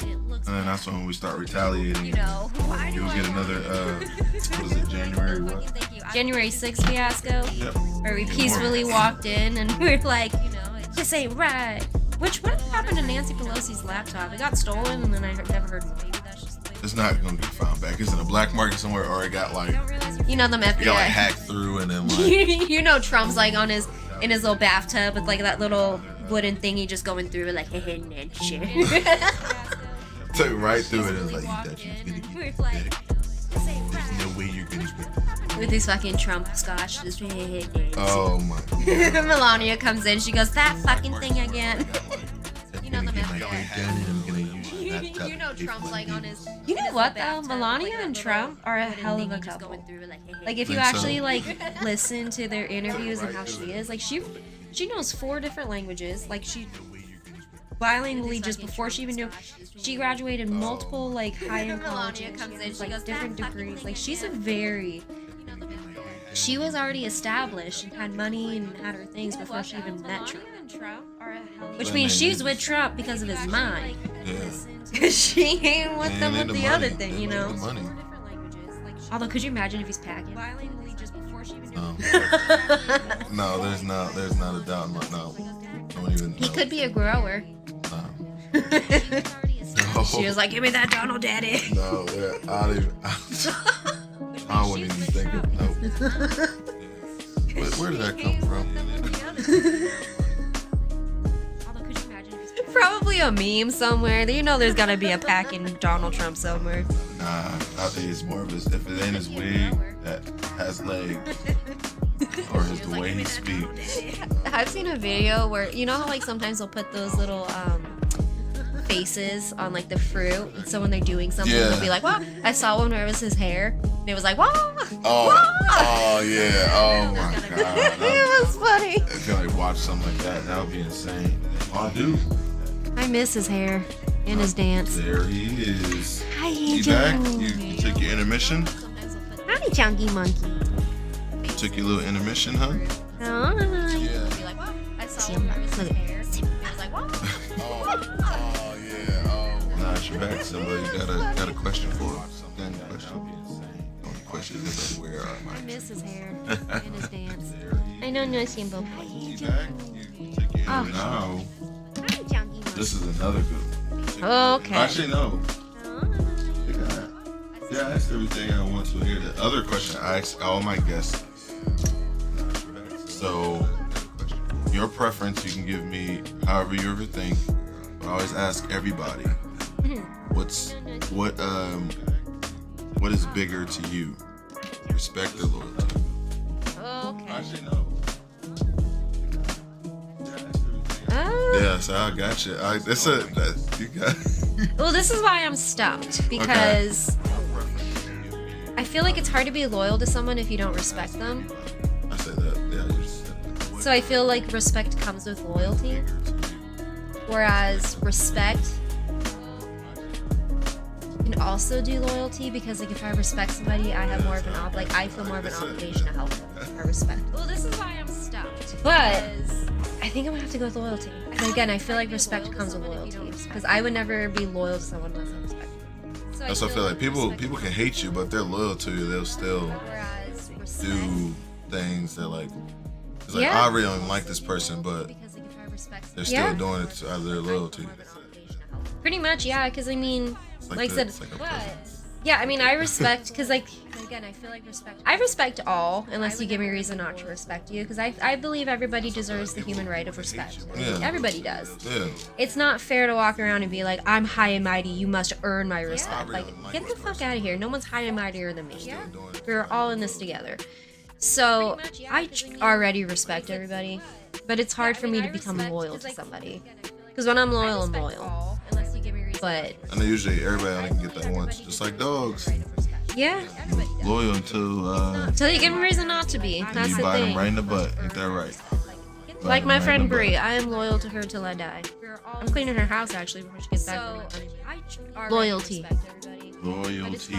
And then that's when we start retaliating. You know, why do You'll get another, what is it, January what? January 6th fiasco, Yep. where we peacefully walked in and we were like, this ain't right. What happened to Nancy Pelosi's laptop? It got stolen and then I never heard from it. It's not gonna get found back. It's in a black market somewhere, or it got like, you know, them FBI. it got like hacked through, and then like, you know, Trump's like in his little bathtub with like that little wooden thingy just going through like, hey, Nancy. took right through it and was like, you thought you was gonna get back. There's no way you're gonna get back. With his fucking Trump scotch. Just, Oh my god. Melania comes in, she goes, that fucking thing again. You know, the you know Trump's like on his. You know what though? Melania and Trump are a hell of a couple. Like if you actually like listen to their interviews and how she is, like she knows 4 different languages. Like she bilingually just before she even knew. She graduated multiple like high-end colleges, like different degrees. Like she's a very. She was already established and had money and had her things before she even met Trump. Which means she's with Trump because of his mind. Yeah. She ain't with them with the other thing, you know. Money. Although, could you imagine if he's packing? No. No, there's not a doubt. No. Don't even. He could be a grower. No. She was like, "Give me that Donald Daddy." No, yeah, I wouldn't even think of no. Where did that come from? Probably a meme somewhere. You know, there's gotta be a packing Donald Trump somewhere. Nah, I think it's more of his. If it ain't his wig that has legs, or the way he speaks. I've seen a video where you know how like sometimes they'll put those little faces on like the fruit, and so when they're doing something, they'll be like, "Wow!" I saw one where it was his hair, and it was like, "Wow!" Oh yeah! Oh my god! It was funny. If you like watch something like that would be insane. Oh, dude. I miss his hair and his dance. There he is. Hi, You back? You took your intermission? Hi, Chunky Monkey. You took your little intermission, huh? Oh, Yeah. Simba. Look at Oh yeah. Oh. Nah, you're back. Somebody got a question for him. Got any question? The only question is like, where are my? I miss his hair and his dance. I don't know Simba. You back? You took your intermission. Oh. No. This is another good one. Okay. Actually, no. Yeah, I asked everything I want to hear. The other question I ask all my guests. So, your preference, you can give me however you ever think. But I always ask everybody, what is bigger to you, respect or loyalty? Okay. Actually, no. Yeah, so I got you. You got. Well, this is why I'm stumped because I feel like it's hard to be loyal to someone if you don't respect them. I say that. Yeah, you just said that. So I feel like respect comes with loyalty, whereas respect can also do loyalty because like if I respect somebody, I have more of an I feel more of an obligation to help them. If I respect. Well, this is why I'm stumped. But I think I'm gonna have to go with loyalty. And again, I feel like respect comes with loyalty because I would never be loyal to someone unless I respect them. So That's what I feel like. People can hate you, but if they're loyal to you, they'll still do things that like. It's like I really don't like this person, but they're still doing it out of their loyalty. Pretty much, yeah. Because I mean, like I said, yeah. I mean, I respect because like again, I feel like I respect all unless you give me a reason not to respect you because I believe everybody deserves the human right of respect. Yeah. Everybody does. Yeah. It's not fair to walk around and be like, I'm high and mighty, you must earn my respect. Like, get the fuck out of here. No one's higher and mightier than me. We're all in this together. So, I already respect everybody, but it's hard for me to become loyal to somebody. Because when I'm loyal, I'm loyal. But... And usually everybody only can get that once, just like dogs. Yeah. Loyal until you give them a reason not to be. That's you the bite thing. them right in the butt. Ain't that right? Like my friend random Brie, bugs. I am loyal to her till I die. I'm cleaning her house actually before she gets back from her loyalty Loyalty.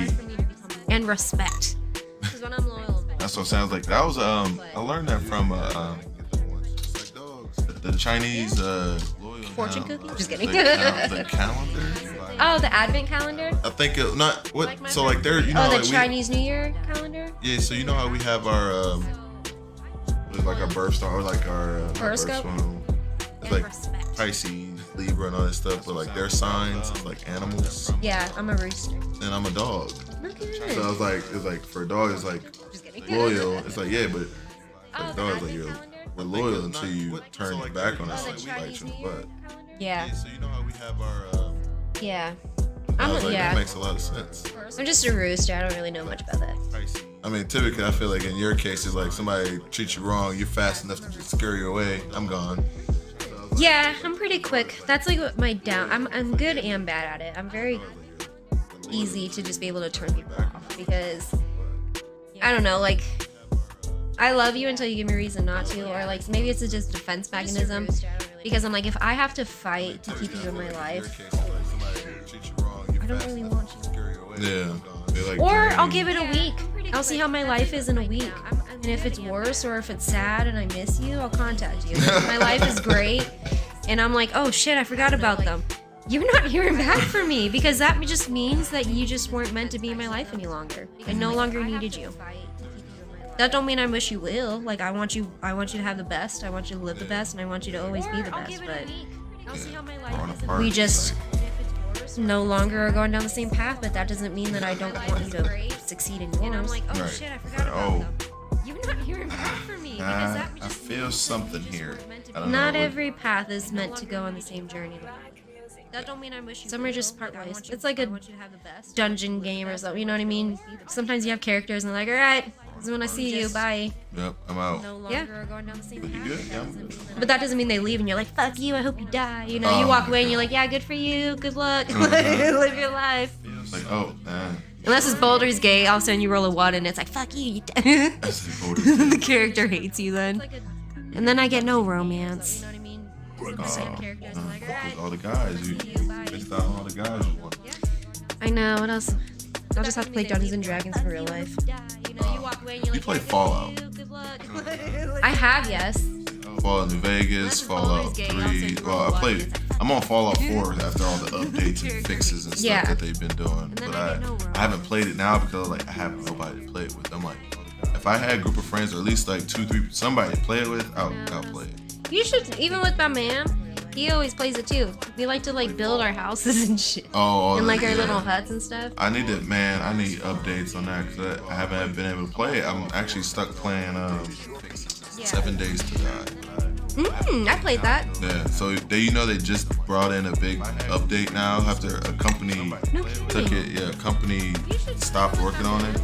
and respect. Because when I'm loyal, That's what it sounds like. That was I learned that from the Chinese fortune cookie. Just kidding. the calendar. Oh, the advent calendar. I think it not what. So like there, you know, Oh, the like Chinese New Year calendar. Yeah, so you know how we have our like our birth star, or like our Horoscope? Birth stone. It's like Pisces, Libra, and all that stuff. But like their signs is like animals, Yeah, I'm a rooster. and I'm a dog. Look at So I was like, it's like for a dog, it's like Just kidding. loyal. It's like yeah, but for Oh, a the dog, it's like advent you're calendar? we're loyal until you turn your back on us, Oh, like the we bite Chinese you in New the Year butt. calendar? Yeah, Yeah, so you know how we have our. yeah. I was I'm like, yeah. that makes a lot of sense. I'm just a rooster. I don't really know much about that. I mean, typically, I feel like in your case, it's like somebody treats you wrong, you're fast enough to just scurry away. I'm gone. Yeah, I'm pretty quick. That's like what my down. I'm good and bad at it. I'm very easy to just be able to turn people off because I don't know, like I love you until you give me a reason not to, or like maybe it's just a defense mechanism because I'm like if I have to fight to keep you in my life, I don't really want you. Yeah. They like Or drain I'll you. give it a week. I'll see how my life is in a week. And if it's worse or if it's sad and I miss you, I'll contact you. If my life is great and I'm like, oh shit, I forgot about them. You're not hearing back from me because that just means that you just weren't meant to be in my life any longer. I no longer needed you. That don't mean I wish you will. Like I want you to have the best. I want you to live the best and I want you to always be the best. But Growing apart, we it's just like, no longer are going down the same path, but that doesn't mean that I don't want you to succeed in yours. I'm like, oh Right. shit, I forgot Oh. about them. You're not hearing back from me because that I just feel something here. I don't not know what- every path is meant to go on the same journey. That don't mean I wish you. Some are just part ways. It's like a dungeon game or something. You know what I mean? Sometimes you have characters and they're like, all right, this is when I see you. Bye. Yep, I'm out. Yeah. But you good? Yeah, I'm good. But that doesn't mean they leave and you're like, fuck you, I hope you die. You know, you walk away and you're like, yeah, good for you, good luck, live your life. It's like, oh, man. Unless it's Boulder's Gate, all of a sudden you roll a 1 and it's like, fuck you, you dead. That's the Boulder's The character hates you then. And then I get no romance. Focus all the guys. You missed out on all the guys you want. I know, what else? I'll just have to play Dungeons and Dragons in real life. You play Fallout. I have, yes. Fallout New Vegas, Fallout 3. Well, I'm on Fallout 4 after all the updates and fixes and stuff Yeah. that they've been doing. then But I get no I haven't played it now because like I have nobody to play it with. I'm like, if I had a group of friends or at least like 2, 3, somebody to play it with, I'll play it. You should, even with my man, he always plays it too. We like to like build our houses and shit. Oh, And like our yeah. little huts and stuff. I need updates on that because I haven't been able to play it. I'm actually stuck playing 7 Days to Die. I played that. Yeah, so they just brought in a big update now after a company took it. Yeah, a company stopped working on it,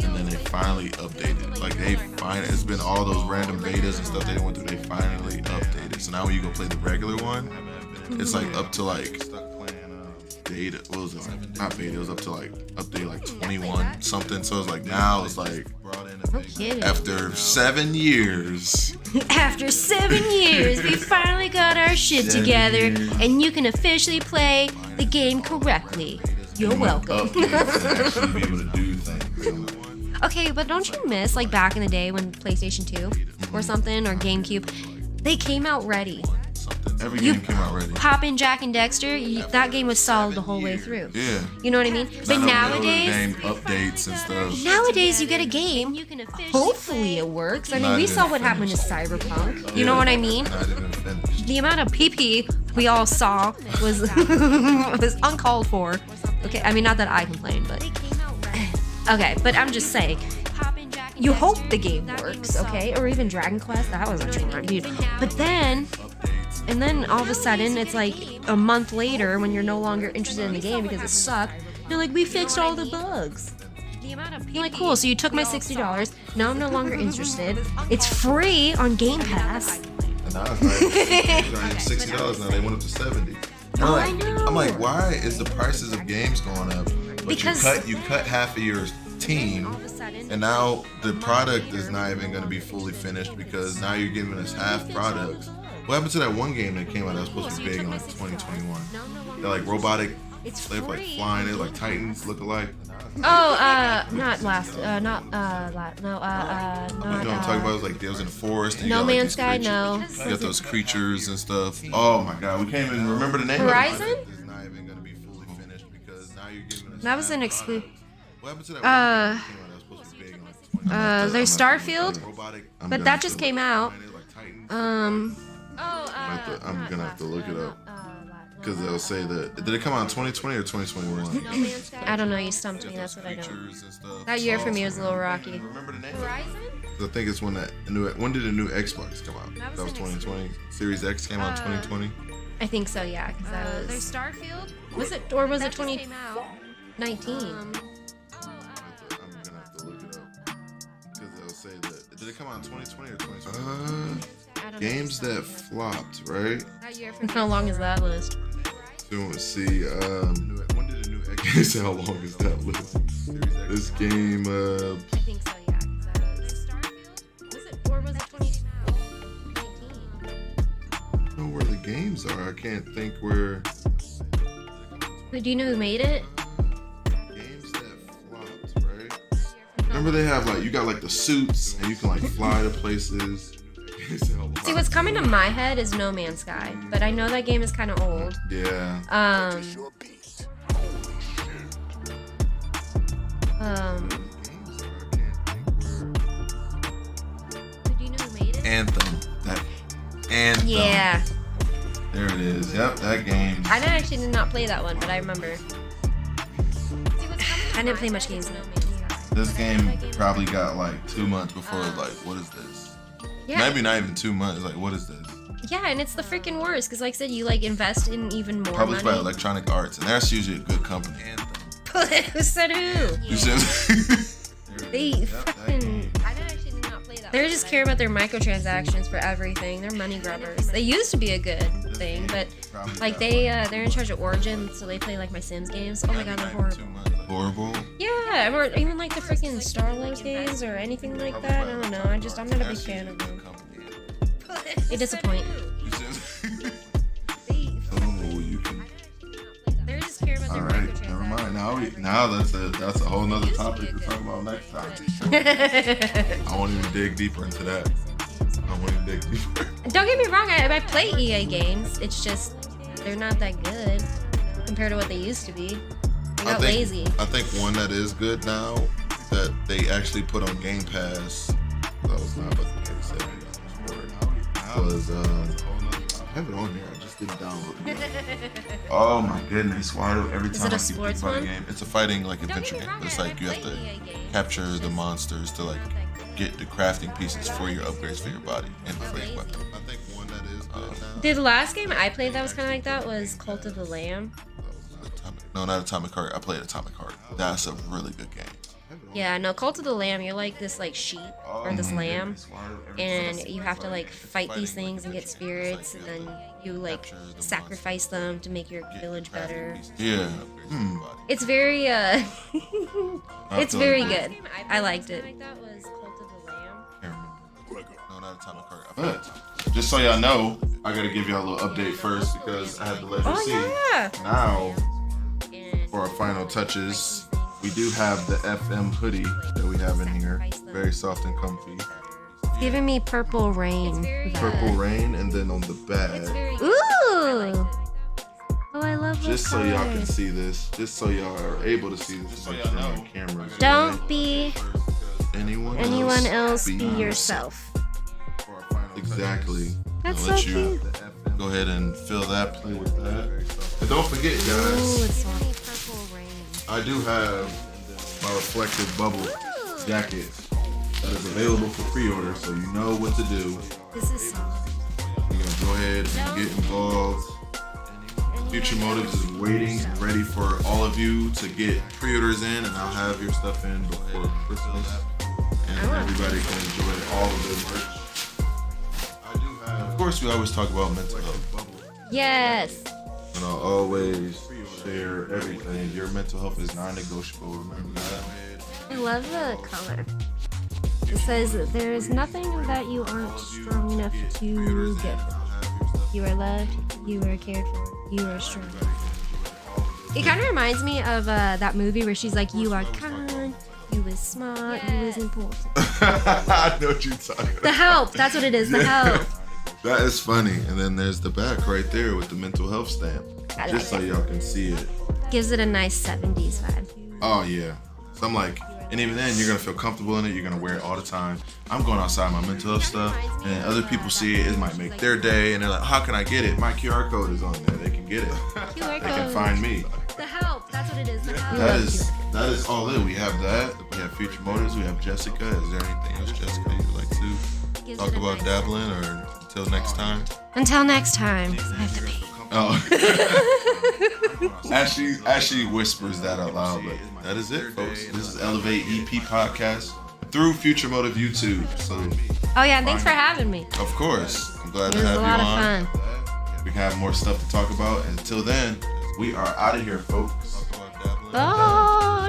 and then they finally updated. Like it's been all those random betas and stuff they went through. They finally updated. So now when you go play the regular one, it's like up to like beta. What was it? Not beta. It was up to like update like 21 something. So it's like now it's like No kidding. after 7 years. After 7 years, we finally got our shit 7 together, years. and you can officially play the game correctly. You're welcome. Updates and actually be able to do things. Okay, but don't you miss like back in the day when PlayStation 2 or something or GameCube, they came out ready. Every game came out ready. Pop in Jack and Dexter, that game was solid the whole way through. Yeah. You know what I mean? But nowadays, Name updates and stuff. nowadays you get a game. Hopefully it works. I mean, we saw what happened to Cyberpunk. You know what I mean? Not even finished. The amount of PP we all saw was was uncalled for. Okay, I mean not that I complained, but okay. But I'm just saying, you hope the game works, okay? Or even Dragon Quest, that was a chore, dude. But then, and then all of a sudden, it's like a month later when you're no longer interested in the game because it sucked. They're like, we fixed all the bugs. I'm like, cool. So you took my $60. Now I'm no longer interested. It's free on Game Pass. And now it's like $60 now. They went up to 70. Oh, I know. I'm like, why is the prices of games going up? But Because- you cut half of your team, and now the product is not even going to be fully finished because now you're giving us half products. What happened to that one game that came out that was supposed to be big in like 2021? They're like robotic, they're like flying, they're like Titans look alike. Not You know what I'm talking about? It was like they was in the forest. And No you got, like, Man's these Sky, creatures. no. You got those creatures and stuff. Oh my god, we can't even remember the name Horizon? of it. It's not even gonna be fully finished because now you're giving us That was an half exclusive. product. What happened to that one game that came out that was supposed to be big in like 2021? There's Starfield, but that just came out. I'm gonna have to look it up because they'll say that. Did it come out in 2020 or 2021? I don't know. You stumped me. That's what I know. That year for me was a little rocky. Remember the name? I think it's when when did the new Xbox come out? That was 2020. Series X came out in 2020. I think so. Yeah, because that was. There's Starfield. Was it or was it 2019? I'm gonna have to look it up because they'll say that. Did it come out in 2020 or 2020? Games that flopped, right? How long is that list? So let's see. When did the new Xbox? How long is that list? This game. I think so. Yeah. There's Starfield. Was it or was it 2019? I don't know where the games are. I can't think where. Do you know who made it? Games that flopped, right? Remember they have like you got like the suits and you can like fly to places. See, what's coming to my head is No Man's Sky, but I know that game is kind of old. Yeah. Do you know who made it? Anthem. Anthem. Yeah. There it is. Yep, that game. I actually did not play that one, but I remember. I didn't play much games in No Man's Sky. This game probably got like 2 months before it was like, what is this? Yeah. Maybe not even 2 months. Like, what is this? Yeah, and it's the freaking worst because, like I said, you like invest in even more Published by money. Electronic Arts, and that's usually a good company. Anthem. Who said who? You said They fucking. They just care about their microtransactions for everything. They're money grubbers. They used to be a good thing, but like they're in charge of Origin, so they play like my Sims games. Oh my god, they're horrible. Horrible. Yeah, or even like the freaking Star Wars games or anything like that. I don't know. I'm not a big fan of them. They disappoint. Oh, you can. They just care about their All right, microtransactions. never mind. Now that's a whole nother topic to talk about next time. I won't even dig deeper into that. I won't even dig deeper. Don't get me wrong, I play EA games. It's just they're not that good compared to what they used to be. They got lazy. I think one that is good now that they actually put on Game Pass. That was not about the case. Was I have it on here. I just didn't download it. Oh my goodness! Why do every Is time it a I keep thinking sports about a one? game? It's a fighting like Don't adventure get me game. wrong, It's I like you have play to EA games. capture the monsters to like get the crafting pieces for your upgrades for your body and for your weapon. I think one that is good now. The last game I played that was kind of like that was Cult of the Lamb. No, not Atomic Heart. I played Atomic Heart. That's a really good game. Yeah, no, Cult of the Lamb, you're like this like sheep or this lamb, and you have to like fight these things and get spirits, and then you like sacrifice them to make your village better. Yeah. It's very it's feel very like- good. I liked it. That was Cult of the Lamb. Can't remember. No, not Atomic Heart. I played Atomic. Just so y'all know, I gotta give y'all a little update first because I had to let you see. yeah. Now, for our final touches, we do have the FM hoodie that we have in here. Very soft and comfy. It's giving me Purple Rain. Purple Rain, and then on the back, Ooh. Oh, I love just this so y'all can color. see this, just so y'all are able to see this, make sure on camera. Don't be anyone else, be yourself. Exactly. That's I'll let so you cute. go ahead and fill that, play with that. And don't forget, Ooh, guys, it's Purple Rain. I do have my reflective bubble jacket that is available for pre-order, so you know what to do. This is soft. You're gonna go ahead and get involved. Future Motives is waiting, ready for all of you to get pre-orders in, and I'll have your stuff in before Christmas, and everybody can enjoy all of the merch. Of course, we always talk about mental health, Yes. and I'll always share everything. Your mental health is non-negotiable. Remember that. I love the color. It says that there is nothing that you aren't strong enough to get. You are loved, you are cared for, you are strong. It kind of reminds me of that movie where she's like, you are kind, you is smart, you is important. I know what you're talking about. The Help, that's what it is, The Help. That is funny. And then there's the back right there with the mental health stamp. Just so y'all can see it. Gives it a nice 70s vibe. Oh, yeah. So I'm like, and even then, you're going to feel comfortable in it. You're going to wear it all the time. I'm going outside my mental health stuff, and other people see it. It might make their day, and they're like, how can I get it? My QR code is on there. They can get it. QR They can code. find me. The Help, that's what it is, The Help. That is all it. We have that. We have Future Motives. We have Jessica. Is there anything else, Jessica, you'd like to Gives talk it a about nice- dabbling, or until next time? Until next time. I have to pee. Oh. as she whispers that out loud, but that is it, folks. This is Elevate EP podcast through Future Motive YouTube. So, Oh yeah, thanks for having me. of course, I'm glad It to was have a you lot on. of fun. We can have more stuff to talk about. And until then, we are out of here, folks. Bye.